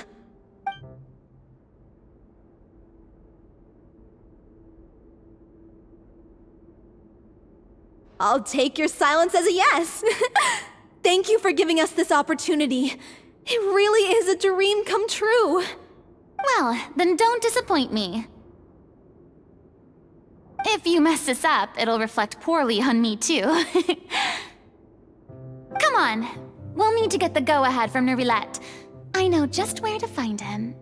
I'll take your silence as a yes. Thank you for giving us this opportunity. It really is a dream come true. Well, then don't disappoint me. If you mess this up, it'll reflect poorly on me too. Come on, we'll need to get the go-ahead from Nervilette. I know just where to find him.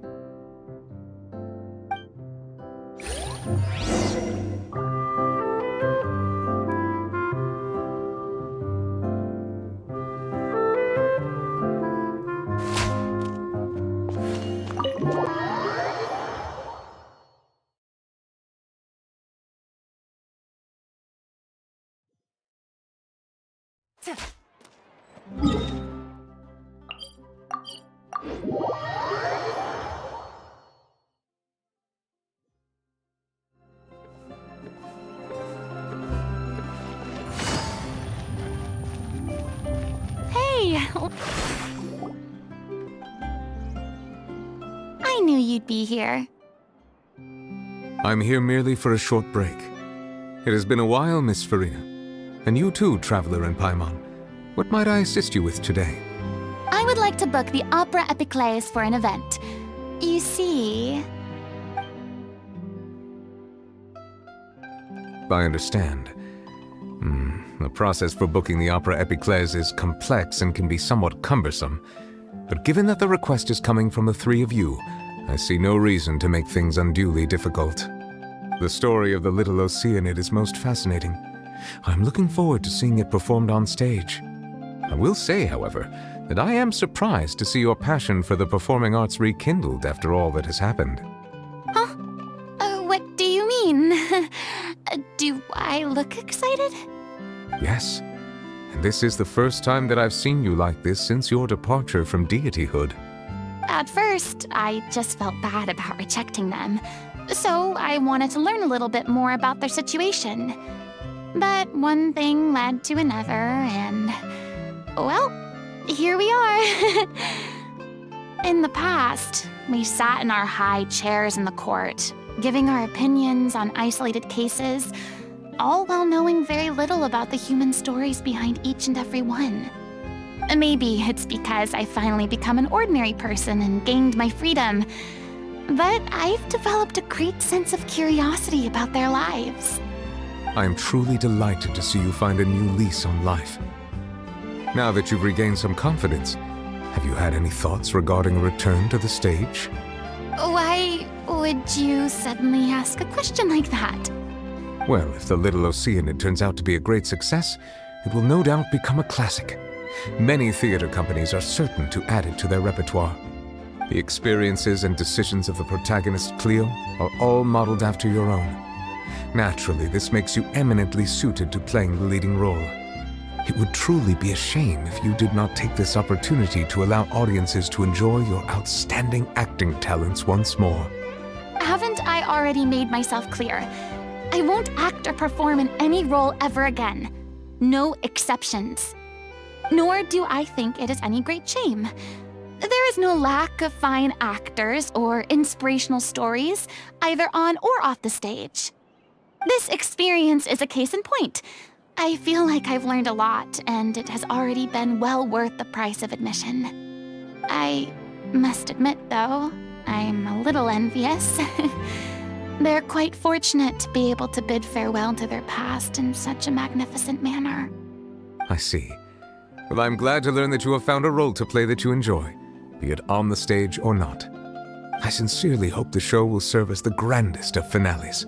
Hey! you'd be here. I'm here merely for a short break. It has been a while, Miss Furina. And you too, Traveler in Paimon. What might I assist you with today? I would like to book the Opera Epiclese for an event. You see... I understand. The process for booking the Opera Epiclese is complex and can be somewhat cumbersome. But given that the request is coming from the three of you, I see no reason to make things unduly difficult. The story of the little Oceanid is most fascinating. I'm looking forward to seeing it performed on stage. I will say, however, that I am surprised to see your passion for the performing arts rekindled after all that has happened. Huh? What do you mean? Do I look excited? Yes, and this is the first time that I've seen you like this since your departure from deityhood. At first, I just felt bad about rejecting them, so I wanted to learn a little bit more about their situation. But one thing led to another, and... well, here we are. In the past, we sat in our high chairs in the court, giving our opinions on isolated cases, all while knowing very little about the human stories behind each and every one. Maybe it's because I finally become an ordinary person and gained my freedom, but I've developed a great sense of curiosity about their lives. I am truly delighted to see you find a new lease on life. Now that you've regained some confidence, have you had any thoughts regarding a return to the stage? Why would you suddenly ask a question like that? Well, if the little Oceanid turns out to be a great success, it will no doubt become a classic. Many theater companies are certain to add it to their repertoire. The experiences and decisions of the protagonist, Cleo, are all modeled after your own. Naturally, this makes you eminently suited to playing the leading role. It would truly be a shame if you did not take this opportunity to allow audiences to enjoy your outstanding acting talents once more. Haven't I already made myself clear? I won't act or perform in any role ever again. No exceptions. Nor do I think it is any great shame. There is no lack of fine actors or inspirational stories, either on or off the stage. This experience is a case in point. I feel like I've learned a lot, and it has already been well worth the price of admission. I must admit, though, I'm a little envious. They're quite fortunate to be able to bid farewell to their past in such a magnificent manner. I see. Well, I'm glad to learn that you have found a role to play that you enjoy, be it on the stage or not. I sincerely hope the show will serve as the grandest of finales.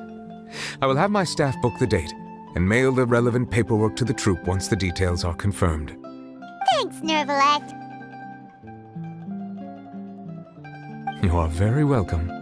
I will have my staff book the date and mail the relevant paperwork to the troupe once the details are confirmed. Thanks, Nervalette. You are very welcome.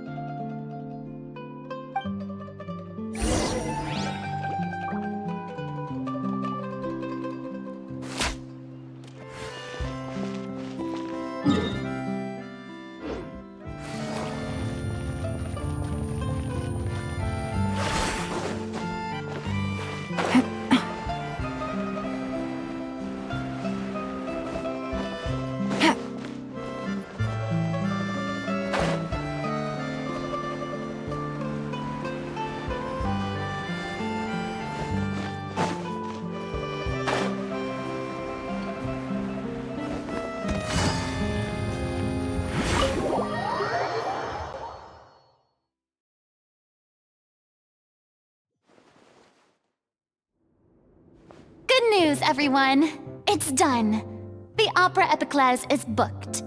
Good news, everyone! It's done. The Opera Epiclese is booked.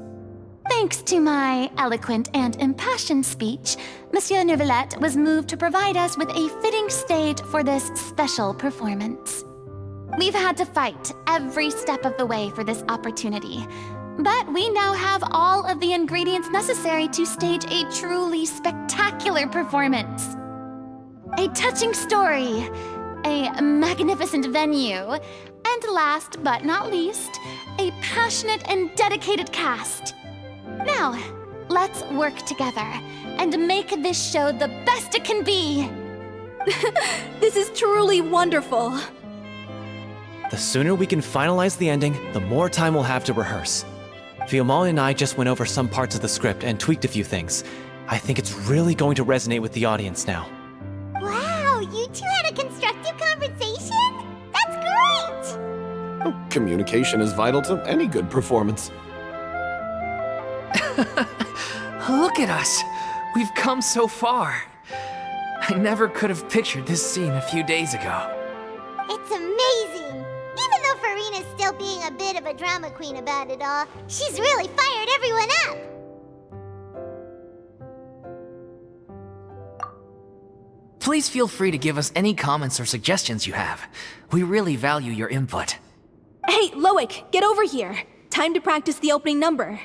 Thanks to my eloquent and impassioned speech, Monsieur Nervalette was moved to provide us with a fitting stage for this special performance. We've had to fight every step of the way for this opportunity, but we now have all of the ingredients necessary to stage a truly spectacular performance. A touching story, a magnificent venue, and last but not least, a passionate and dedicated cast. Now, let's work together and make this show the best it can be. This is truly wonderful. The sooner we can finalize the ending, the more time we'll have to rehearse. Fiamma and I just went over some parts of the script and tweaked a few things. I think it's really going to resonate with the audience now. Wow, you two had a constructive conversation? That's great! Communication is vital to any good performance. Look at us! We've come so far. I never could have pictured this scene a few days ago. It's amazing! Even though Furina's still being a bit of a drama queen about it all, she's really fired everyone up! Please feel free to give us any comments or suggestions you have. We really value your input. Hey, Loic, get over here. Time to practice the opening number.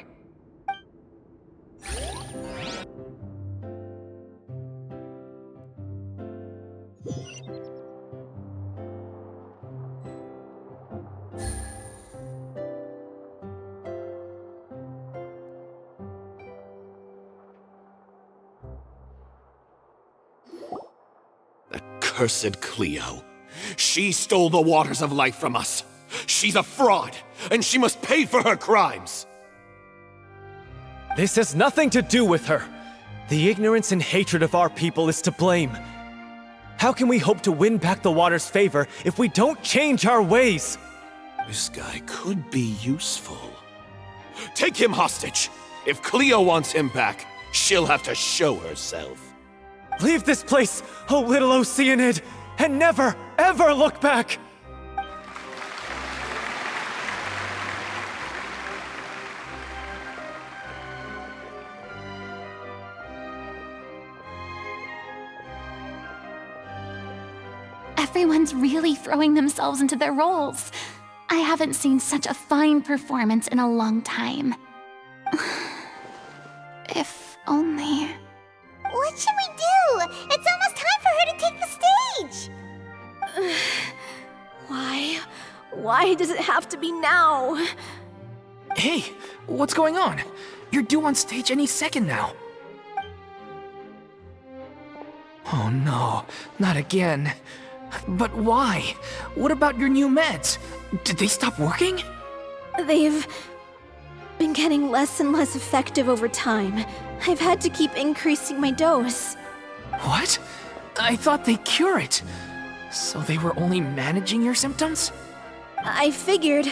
Cursed Cleo. She stole the waters of life from us. She's a fraud, and she must pay for her crimes. This has nothing to do with her. The ignorance and hatred of our people is to blame. How can we hope to win back the water's favor if we don't change our ways? This guy could be useful. Take him hostage. If Cleo wants him back, she'll have to show herself. Leave this place, oh little Oceanid, and never, ever look back! Everyone's really throwing themselves into their roles. I haven't seen such a fine performance in a long time. If only... What should we do? It's almost time for her to take the stage! Why does it have to be now? Hey, what's going on? You're due on stage any second now. Oh no, not again. But why? What about your new meds? Did they stop working? They've been getting less and less effective over time. I've had to keep increasing my dose. What? I thought they cure it. So they were only managing your symptoms? I figured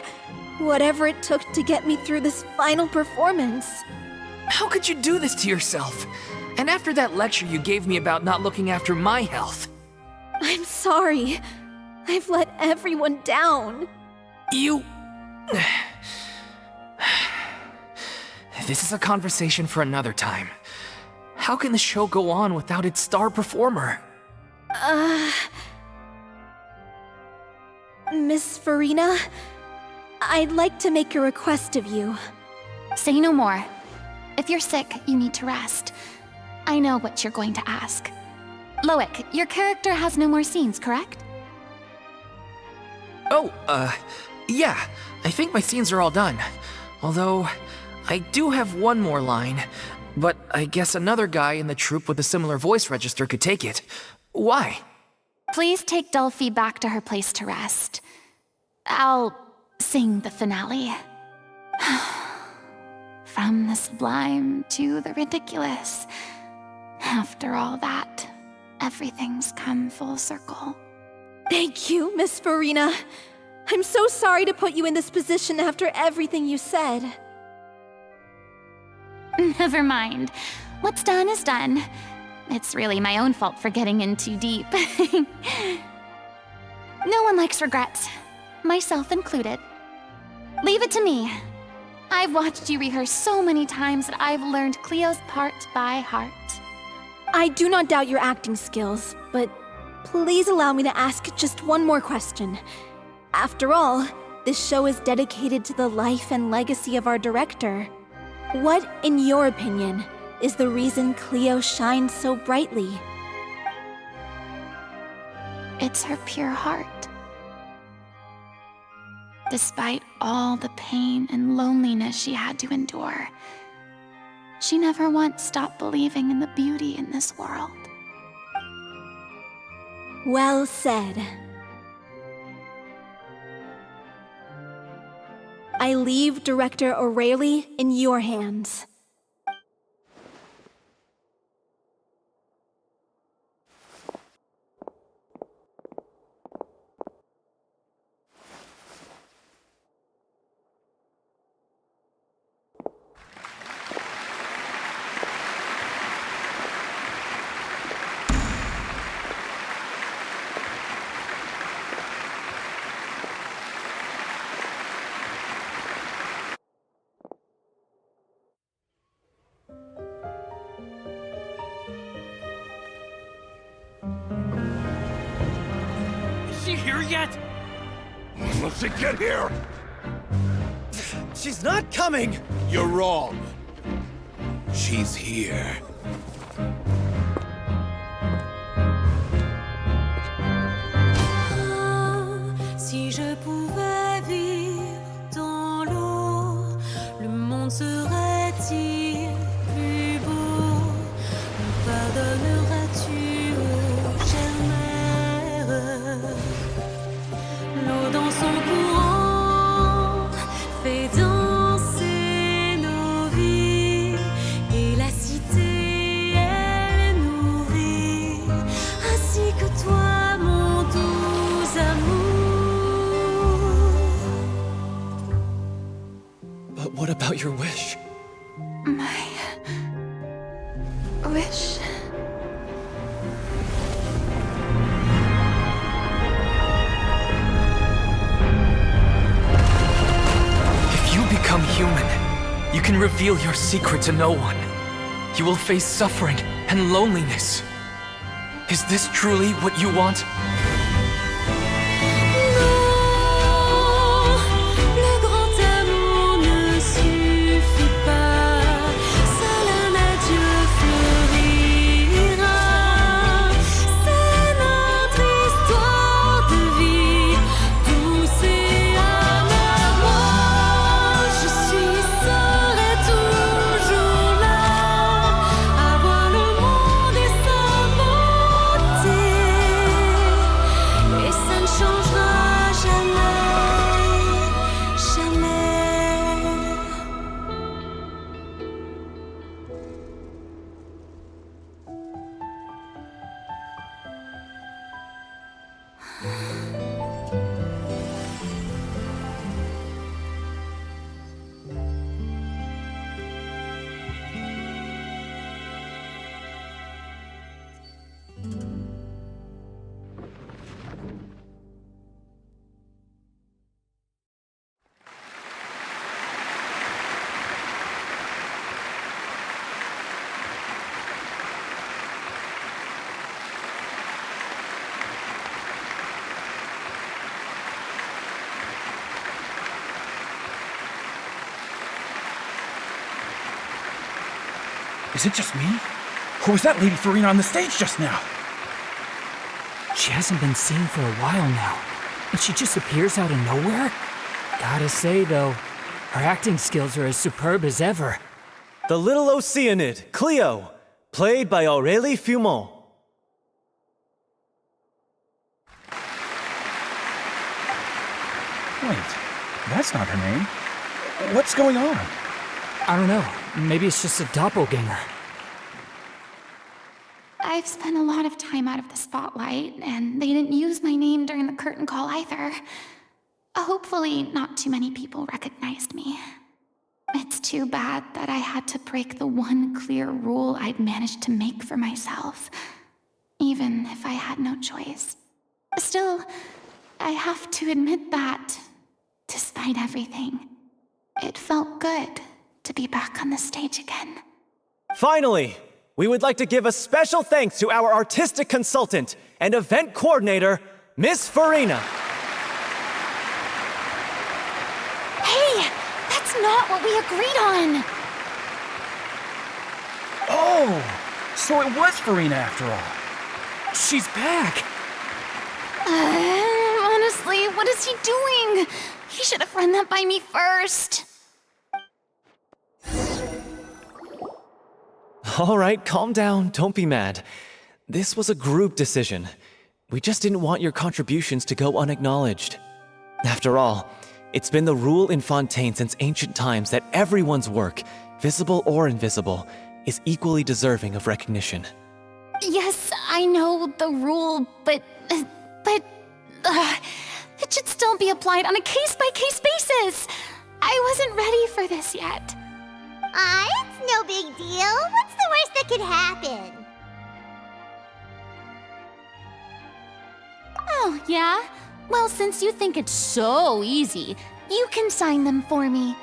whatever it took to get me through this final performance. How could you do this to yourself? And after that lecture you gave me about not looking after my health. I'm sorry. I've let everyone down. You... This is a conversation for another time. How can the show go on without its star performer? Miss Furina, I'd like to make a request of you. Say no more. If you're sick, you need to rest. I know what you're going to ask. Loic, your character has no more scenes, correct? Oh, yeah. I think my scenes are all done. Although, I do have one more line. But I guess another guy in the troupe with a similar voice register could take it. Why? Please take Delphi back to her place to rest. I'll sing the finale. From the sublime to the ridiculous. After all that, everything's come full circle. Thank you, Miss Furina. I'm so sorry to put you in this position after everything you said. Never mind. What's done is done. It's really my own fault for getting in too deep. No one likes regrets, myself included. Leave it to me. I've watched you rehearse so many times that I've learned Cleo's part by heart. I do not doubt your acting skills, but please allow me to ask just one more question. After all, this show is dedicated to the life and legacy of our director. What, in your opinion, is the reason Cleo shines so brightly? It's her pure heart. Despite all the pain and loneliness she had to endure, she never once stopped believing in the beauty in this world. Well said. I leave Director O'Reilly in your hands. Elsie, get here! She's not coming! You're wrong. She's here. Si je pouvais vivre dans l'eau, le monde serait-il plus beau? Me pardonneras-tu, ô chère mère? L'eau dans son courant fait danser nos vies, et la cité elle nourrit, ainsi que toi, mon doux amour. But what about your wish? My wish. If you become human, you can reveal your secret to no one. You will face suffering and loneliness. Is this truly what you want? Le grand amour ne suffit pas, seul un adieu fleurira. C'est notre histoire de vie, douce et amère. Moi, je serai toujours là, à voir le monde et sa beauté, et ça ne changera jamais, jamais. Is it just me? Or was that Lady Furina on the stage just now? She hasn't been seen for a while now, and she just appears out of nowhere? Gotta say, though, her acting skills are as superb as ever. The little Oceanid, Cleo, played by Aurélie Fumont. Wait, that's not her name. What's going on? I don't know, maybe it's just a doppelganger. I've spent a lot of time out of the spotlight, and they didn't use my name during the curtain call either. Hopefully, not too many people recognized me. It's too bad that I had to break the one clear rule I'd managed to make for myself, even if I had no choice. Still, I have to admit that, despite everything, it felt good to be back on the stage again. Finally, we would like to give a special thanks to our artistic consultant and event coordinator, Miss Furina. Hey, that's not what we agreed on! Oh, so it was Furina after all. She's back! Honestly, what is he doing? He should have run that by me first. All right, calm down, don't be mad. This was a group decision. We just didn't want your contributions to go unacknowledged. After all, it's been the rule in Fontaine since ancient times that everyone's work, visible or invisible, is equally deserving of recognition. Yes, I know the rule, but it should still be applied on a case-by-case basis. I wasn't ready for this yet. It's no big deal. What's the worst that could happen? Oh, yeah? Well, since you think it's so easy, you can sign them for me.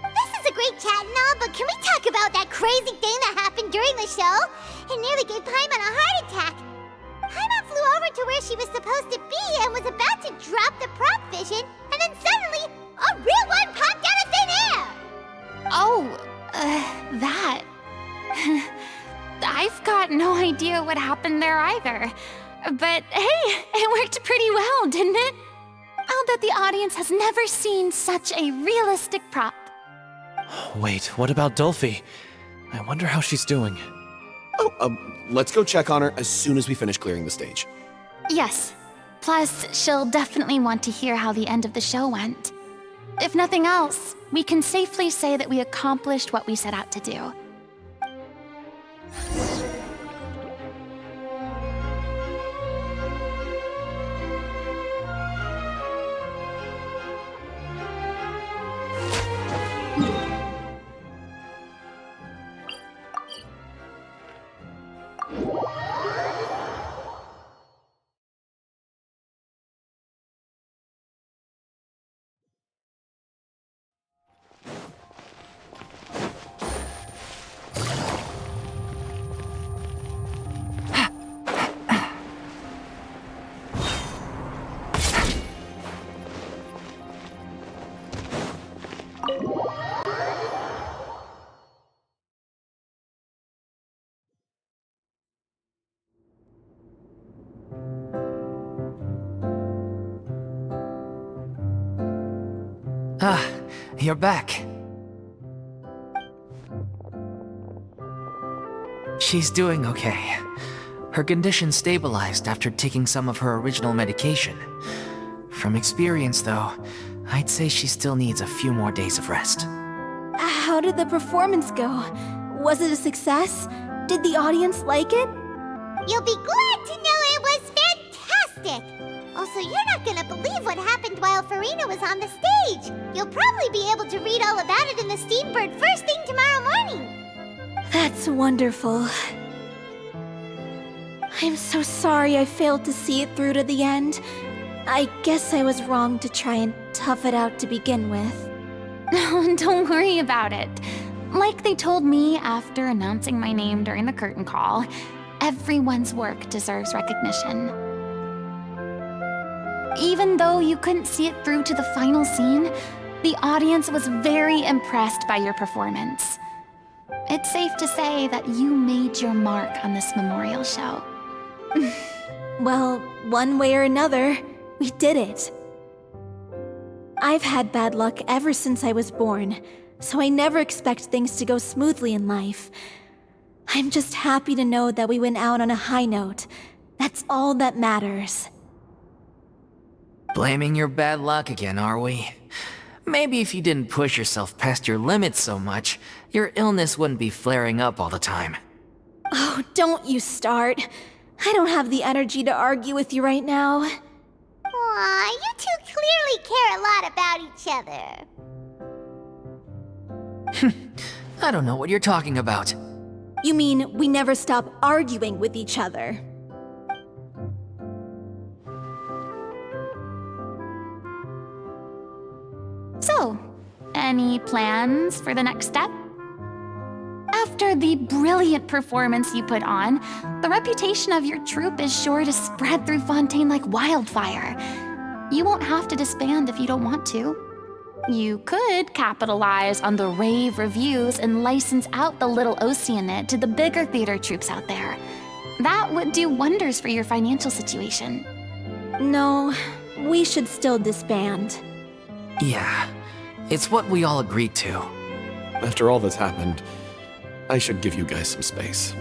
This is a great chat and all, but can we talk about that crazy thing that happened during the show? It nearly gave Paimon a heart attack. Paimon flew over to where she was supposed to be and was about to drop the prop vision, and then idea what happened there either. But hey, it worked pretty well, didn't it? I'll bet the audience has never seen such a realistic prop. Wait, what about Dolphy? I wonder how she's doing. Oh, let's go check on her as soon as we finish clearing the stage. Yes. Plus, she'll definitely want to hear how the end of the show went. If nothing else, we can safely say that we accomplished what we set out to do. Ah, you're back. She's doing okay. Her condition stabilized after taking some of her original medication. From experience, though, I'd say she still needs a few more days of rest. How did the performance go? Was it a success? Did the audience like it? You'll be glad to know it was fantastic! Also, you're not gonna believe what happened while Furina was on the stage! You'll probably be able to read all about it in the Steambird first thing tomorrow morning! That's wonderful. I'm so sorry I failed to see it through to the end. I guess I was wrong to try and tough it out to begin with. No, don't worry about it. Like they told me after announcing my name during the curtain call, everyone's work deserves recognition. Even though you couldn't see it through to the final scene, the audience was very impressed by your performance. It's safe to say that you made your mark on this memorial show. Well, one way or another, we did it. I've had bad luck ever since I was born, so I never expect things to go smoothly in life. I'm just happy to know that we went out on a high note. That's all that matters. Blaming your bad luck again, are we? Maybe if you didn't push yourself past your limits so much, your illness wouldn't be flaring up all the time. Oh, don't you start. I don't have the energy to argue with you right now. Aw, you two clearly care a lot about each other. I don't know what you're talking about. You mean we never stop arguing with each other? So, any plans for the next step? After the brilliant performance you put on, the reputation of your troupe is sure to spread through Fontaine like wildfire. You won't have to disband if you don't want to. You could capitalize on the rave reviews and license out the little Oceanid to the bigger theater troupes out there. That would do wonders for your financial situation. No, we should still disband. Yeah, it's what we all agreed to. After all that's happened, I should give you guys some space.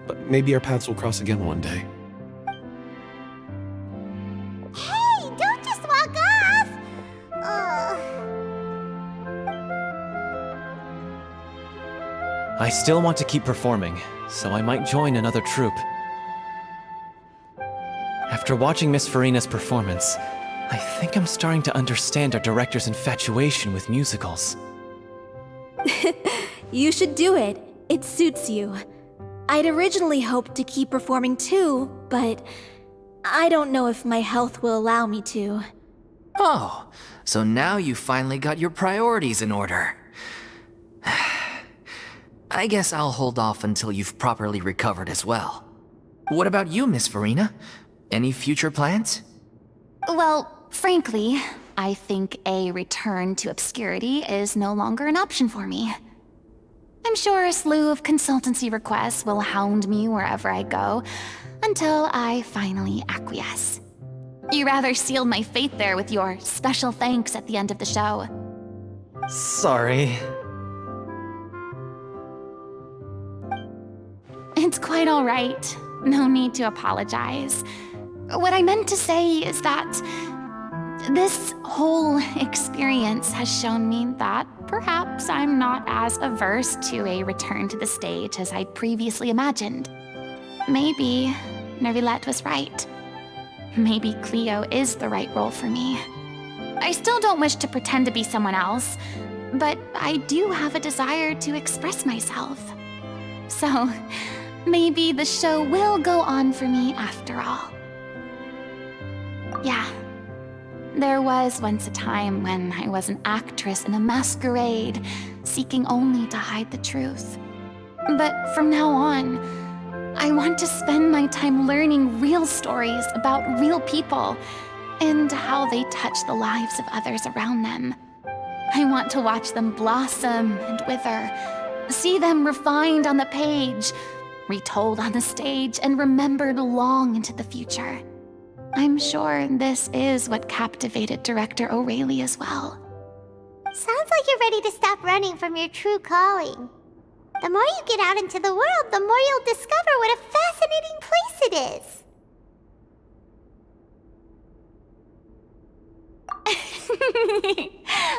But maybe our paths will cross again one day. Hey, don't just walk off! I still want to keep performing, so I might join another troupe. After watching Miss Furina's performance, I think I'm starting to understand our director's infatuation with musicals. You should do it. It suits you. I'd originally hoped to keep performing too, but I don't know if my health will allow me to. Oh, so now you finally got your priorities in order. I guess I'll hold off until you've properly recovered as well. What about you, Miss Furina? Any future plans? Well, frankly, I think a return to obscurity is no longer an option for me. I'm sure a slew of consultancy requests will hound me wherever I go, until I finally acquiesce. You rather sealed my fate there with your special thanks at the end of the show. Sorry. It's quite all right. No need to apologize. What I meant to say is that this whole experience has shown me that perhaps I'm not as averse to a return to the stage as I'd previously imagined. Maybe Nervilette was right. Maybe Cleo is the right role for me. I still don't wish to pretend to be someone else, but I do have a desire to express myself. So, maybe the show will go on for me after all. Yeah. There was once a time when I was an actress in a masquerade, seeking only to hide the truth. But from now on, I want to spend my time learning real stories about real people and how they touch the lives of others around them. I want to watch them blossom and wither, see them refined on the page, retold on the stage, and remembered long into the future. I'm sure this is what captivated director O'Reilly as well. Sounds like you're ready to stop running from your true calling. The more you get out into the world, the more you'll discover what a fascinating place it is.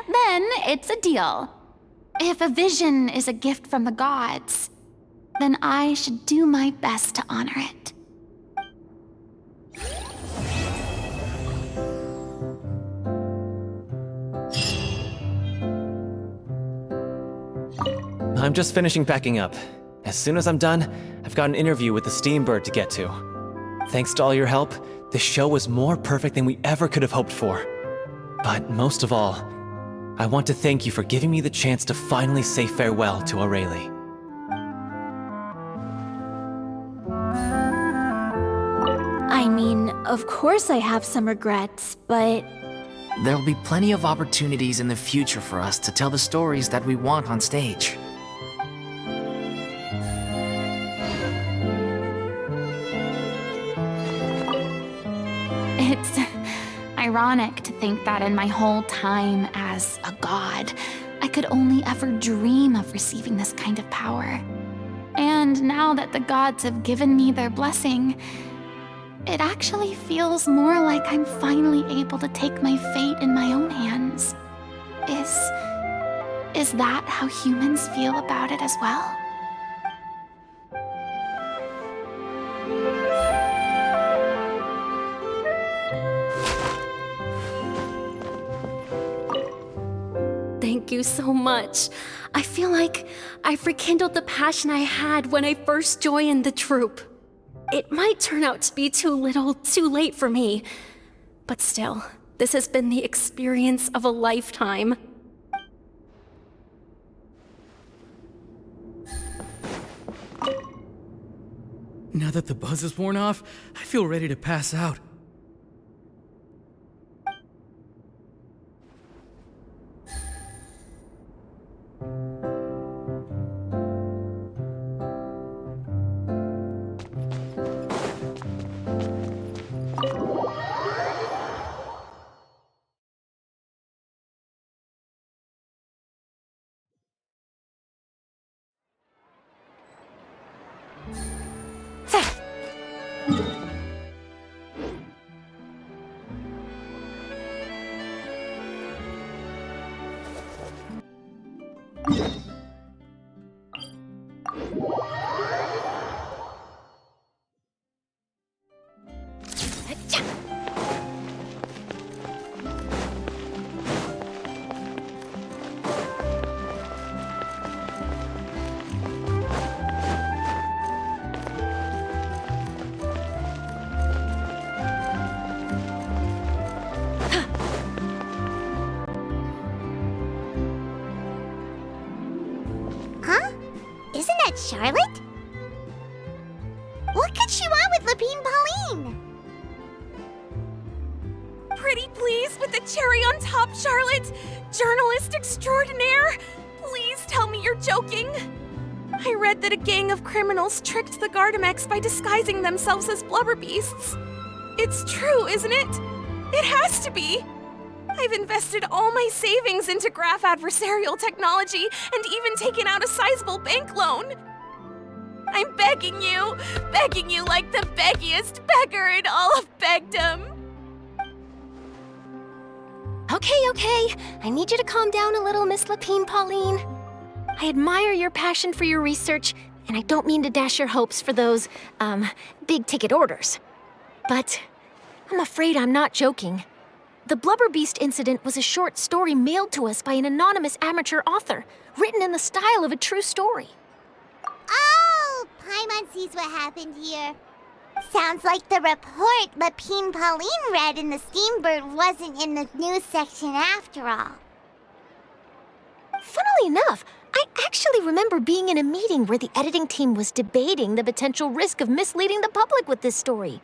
Then it's a deal. If a vision is a gift from the gods, then I should do my best to honor it. I'm just finishing packing up. As soon as I'm done, I've got an interview with the Steambird to get to. Thanks to all your help, the show was more perfect than we ever could have hoped for. But most of all, I want to thank you for giving me the chance to finally say farewell to O'Reilly. I mean, of course I have some regrets, but There'll be plenty of opportunities in the future for us to tell the stories that we want on stage. It's ironic to think that in my whole time as a god, I could only ever dream of receiving this kind of power. And now that the gods have given me their blessing, it actually feels more like I'm finally able to take my fate in my own hands. Is that how humans feel about it as well? Thank you so much. I feel like I've rekindled the passion I had when I first joined the troupe. It might turn out to be too little, too late for me. But still, this has been the experience of a lifetime. Now that the buzz is worn off, I feel ready to pass out. Isn't that Charlotte? What could she want with Lapine Pauline? Pretty please with the cherry on top, Charlotte! Journalist extraordinaire! Please tell me you're joking! I read that a gang of criminals tricked the Gardamex by disguising themselves as blubber beasts. It's true, isn't it? It has to be. I've invested all my savings into graph adversarial technology and even taken out a sizable bank loan. I'm begging you like the beggiest beggar in all of begdom. Okay. I need you to calm down a little, Miss Lapine Pauline. I admire your passion for your research, and I don't mean to dash your hopes for those, big-ticket orders. But I'm afraid I'm not joking. The Blubber Beast incident was a short story mailed to us by an anonymous amateur author, written in the style of a true story. Oh, Paimon sees what happened here. Sounds like the report Lapine Pauline read in the Steambird wasn't in the news section after all. Funnily enough, I actually remember being in a meeting where the editing team was debating the potential risk of misleading the public with this story.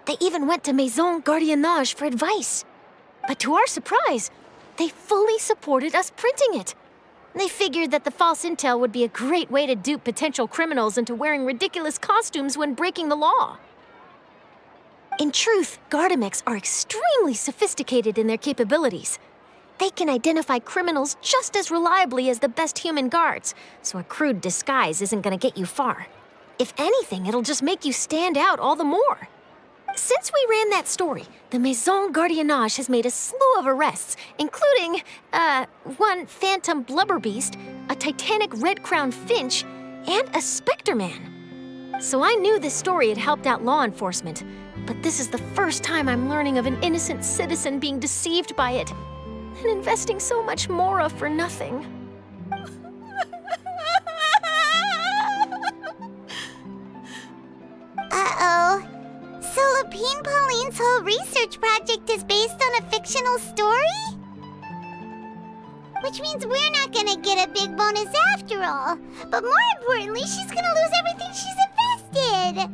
They even went to Maison Gardiennage for advice. But to our surprise, they fully supported us printing it. They figured that the false intel would be a great way to dupe potential criminals into wearing ridiculous costumes when breaking the law. In truth, Gardamex are extremely sophisticated in their capabilities. They can identify criminals just as reliably as the best human guards, so a crude disguise isn't gonna get you far. If anything, it'll just make you stand out all the more. Since we ran that story, the Maison Gardiennage has made a slew of arrests, including, one phantom blubber beast, a titanic red-crowned finch, and a specter man. So I knew this story had helped out law enforcement, but this is the first time I'm learning of an innocent citizen being deceived by it, and investing so much Mora for nothing. Uh-oh. So Lapine Pauline's whole research project is based on a fictional story? Which means we're not gonna get a big bonus after all. But more importantly, she's gonna lose everything she's invested.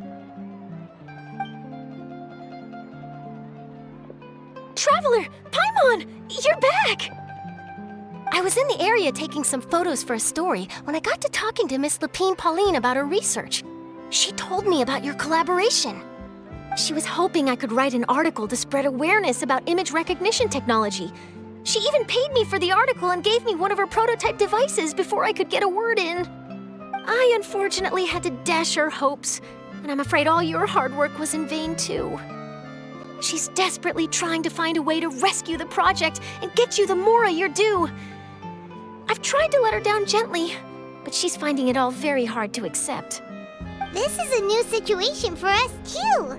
Traveler! Paimon! You're back! I was in the area taking some photos for a story when I got to talking to Miss Lapine Pauline about her research. She told me about your collaboration. She was hoping I could write an article to spread awareness about image recognition technology. She even paid me for the article and gave me one of her prototype devices before I could get a word in. I unfortunately had to dash her hopes, and I'm afraid all your hard work was in vain too. She's desperately trying to find a way to rescue the project and get you the Mora you're due. I've tried to let her down gently, but she's finding it all very hard to accept. This is a new situation for us too.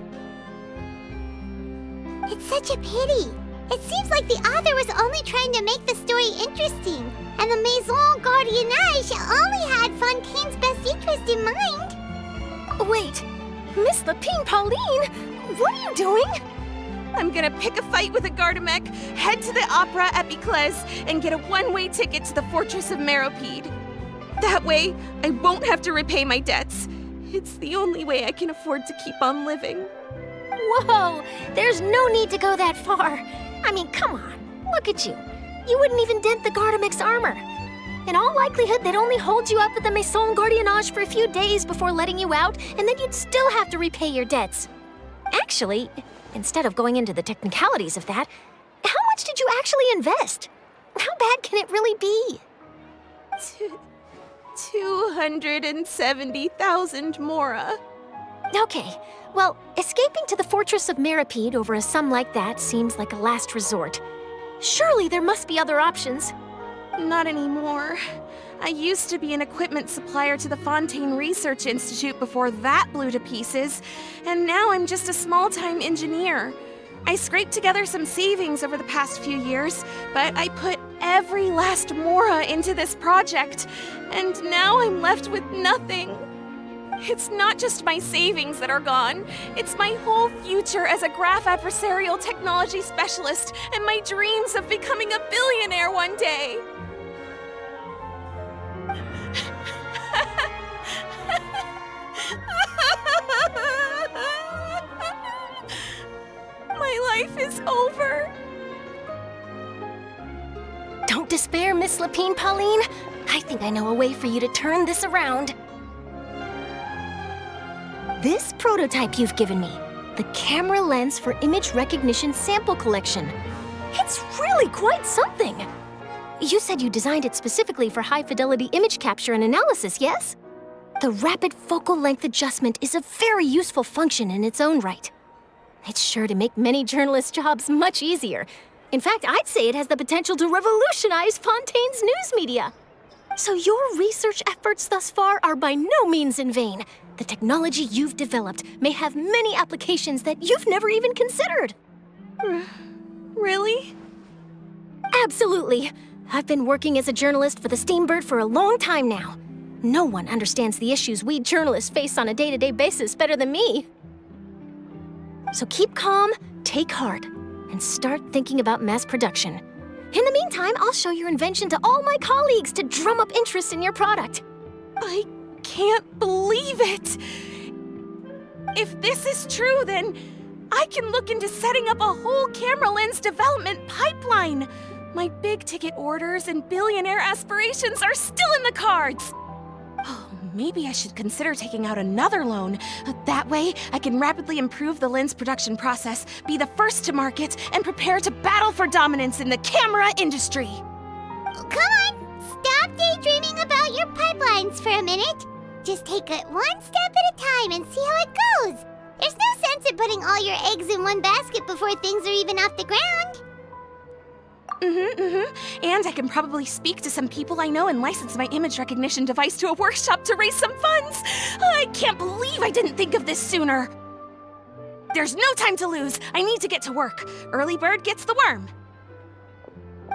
It's such a pity. It seems like the author was only trying to make the story interesting, and the Maison Gardiennage only had Fontaine's best interest in mind. Wait, Miss Lapine Pauline, what are you doing? I'm gonna pick a fight with a Gardamek, head to the Opera at Biclez, and get a one-way ticket to the Fortress of Meropide. That way, I won't have to repay my debts. It's the only way I can afford to keep on living. Whoa! There's no need to go that far. I mean, come on. Look at you. You wouldn't even dent the Gardamex armor. In all likelihood, they'd only hold you up at the Maison Gardiennage for a few days before letting you out, and then you'd still have to repay your debts. Actually, instead of going into the technicalities of that, how much did you actually invest? How bad can it really be? 270,000 Mora. Okay, well, escaping to the Fortress of Meropide over a sum like that seems like a last resort. Surely there must be other options. Not anymore. I used to be an equipment supplier to the Fontaine Research Institute before that blew to pieces, and now I'm just a small-time engineer. I scraped together some savings over the past few years, but I put every last Mora into this project, and now I'm left with nothing. It's not just my savings that are gone, it's my whole future as a graph adversarial technology specialist and my dreams of becoming a billionaire one day. My life is over. Don't despair, Miss Lapine Pauline. I think I know a way for you to turn this around. this prototype you've given me, the camera lens for image recognition sample collection. It's really quite something. You said you designed it specifically for high-fidelity image capture and analysis, yes? The rapid focal length adjustment is a very useful function in its own right. It's sure to make many journalists' jobs much easier. In fact, I'd say it has the potential to revolutionize Fontaine's news media. So your research efforts thus far are by no means in vain. The technology you've developed may have many applications that you've never even considered. Really? Absolutely. I've been working as a journalist for the Steambird for a long time now. No one understands the issues we journalists face on a day-to-day basis better than me. So keep calm, take heart, and start thinking about mass production. In the meantime, I'll show your invention to all my colleagues to drum up interest in your product. I can't believe it! If this is true, then I can look into setting up a whole camera lens development pipeline. My big-ticket orders and billionaire aspirations are still in the cards. Oh, maybe I should consider taking out another loan. That way, I can rapidly improve the lens production process, be the first to market, and prepare to battle for dominance in the camera industry. Come on, stop daydreaming about your pipelines for a minute. Just take it one step at a time and see how it goes. There's no sense in putting all your eggs in one basket before things are even off the ground. And I can probably speak to some people I know and license my image recognition device to a workshop to raise some funds. I can't believe I didn't think of this sooner. There's no time to lose. I need to get to work. Early bird gets the worm.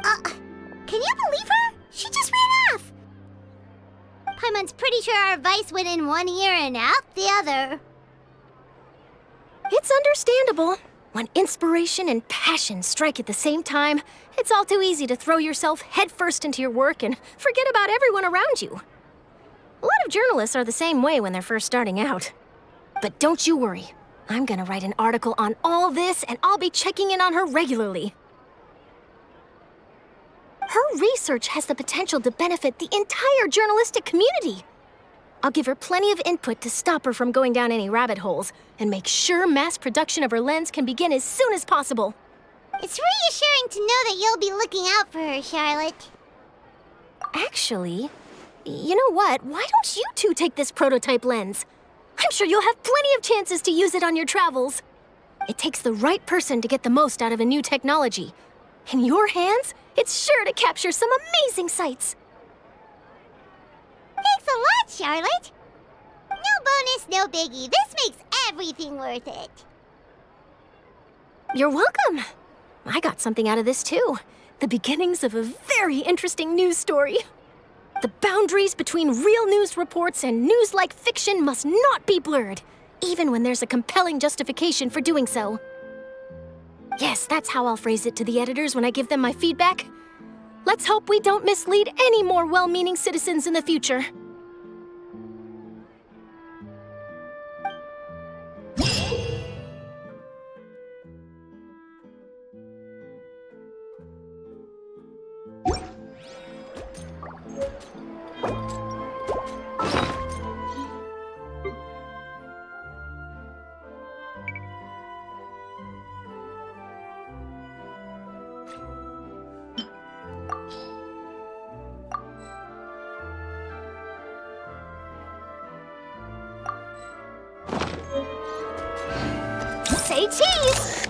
Can you believe her? She just ran off. Paimon's pretty sure our advice went in one ear and out the other. It's understandable. When inspiration and passion strike at the same time, it's all too easy to throw yourself headfirst into your work and forget about everyone around you. A lot of journalists are the same way when they're first starting out. But don't you worry. I'm gonna write an article on all this, and I'll be checking in on her regularly. Her research has the potential to benefit the entire journalistic community. I'll give her plenty of input to stop her from going down any rabbit holes, and make sure mass production of her lens can begin as soon as possible. It's reassuring to know that you'll be looking out for her, Charlotte. Actually, you know what? Why don't you two take this prototype lens? I'm sure you'll have plenty of chances to use it on your travels. It takes the right person to get the most out of a new technology. In your hands, it's sure to capture some amazing sights. Thanks a lot, Charlotte. No bonus, no biggie. This makes everything worth it. You're welcome. I got something out of this too. The beginnings of a very interesting news story. The boundaries between real news reports and news-like fiction must not be blurred, even when there's a compelling justification for doing so. Yes, that's how I'll phrase it to the editors when I give them my feedback. Let's hope we don't mislead any more well-meaning citizens in the future. Say cheese!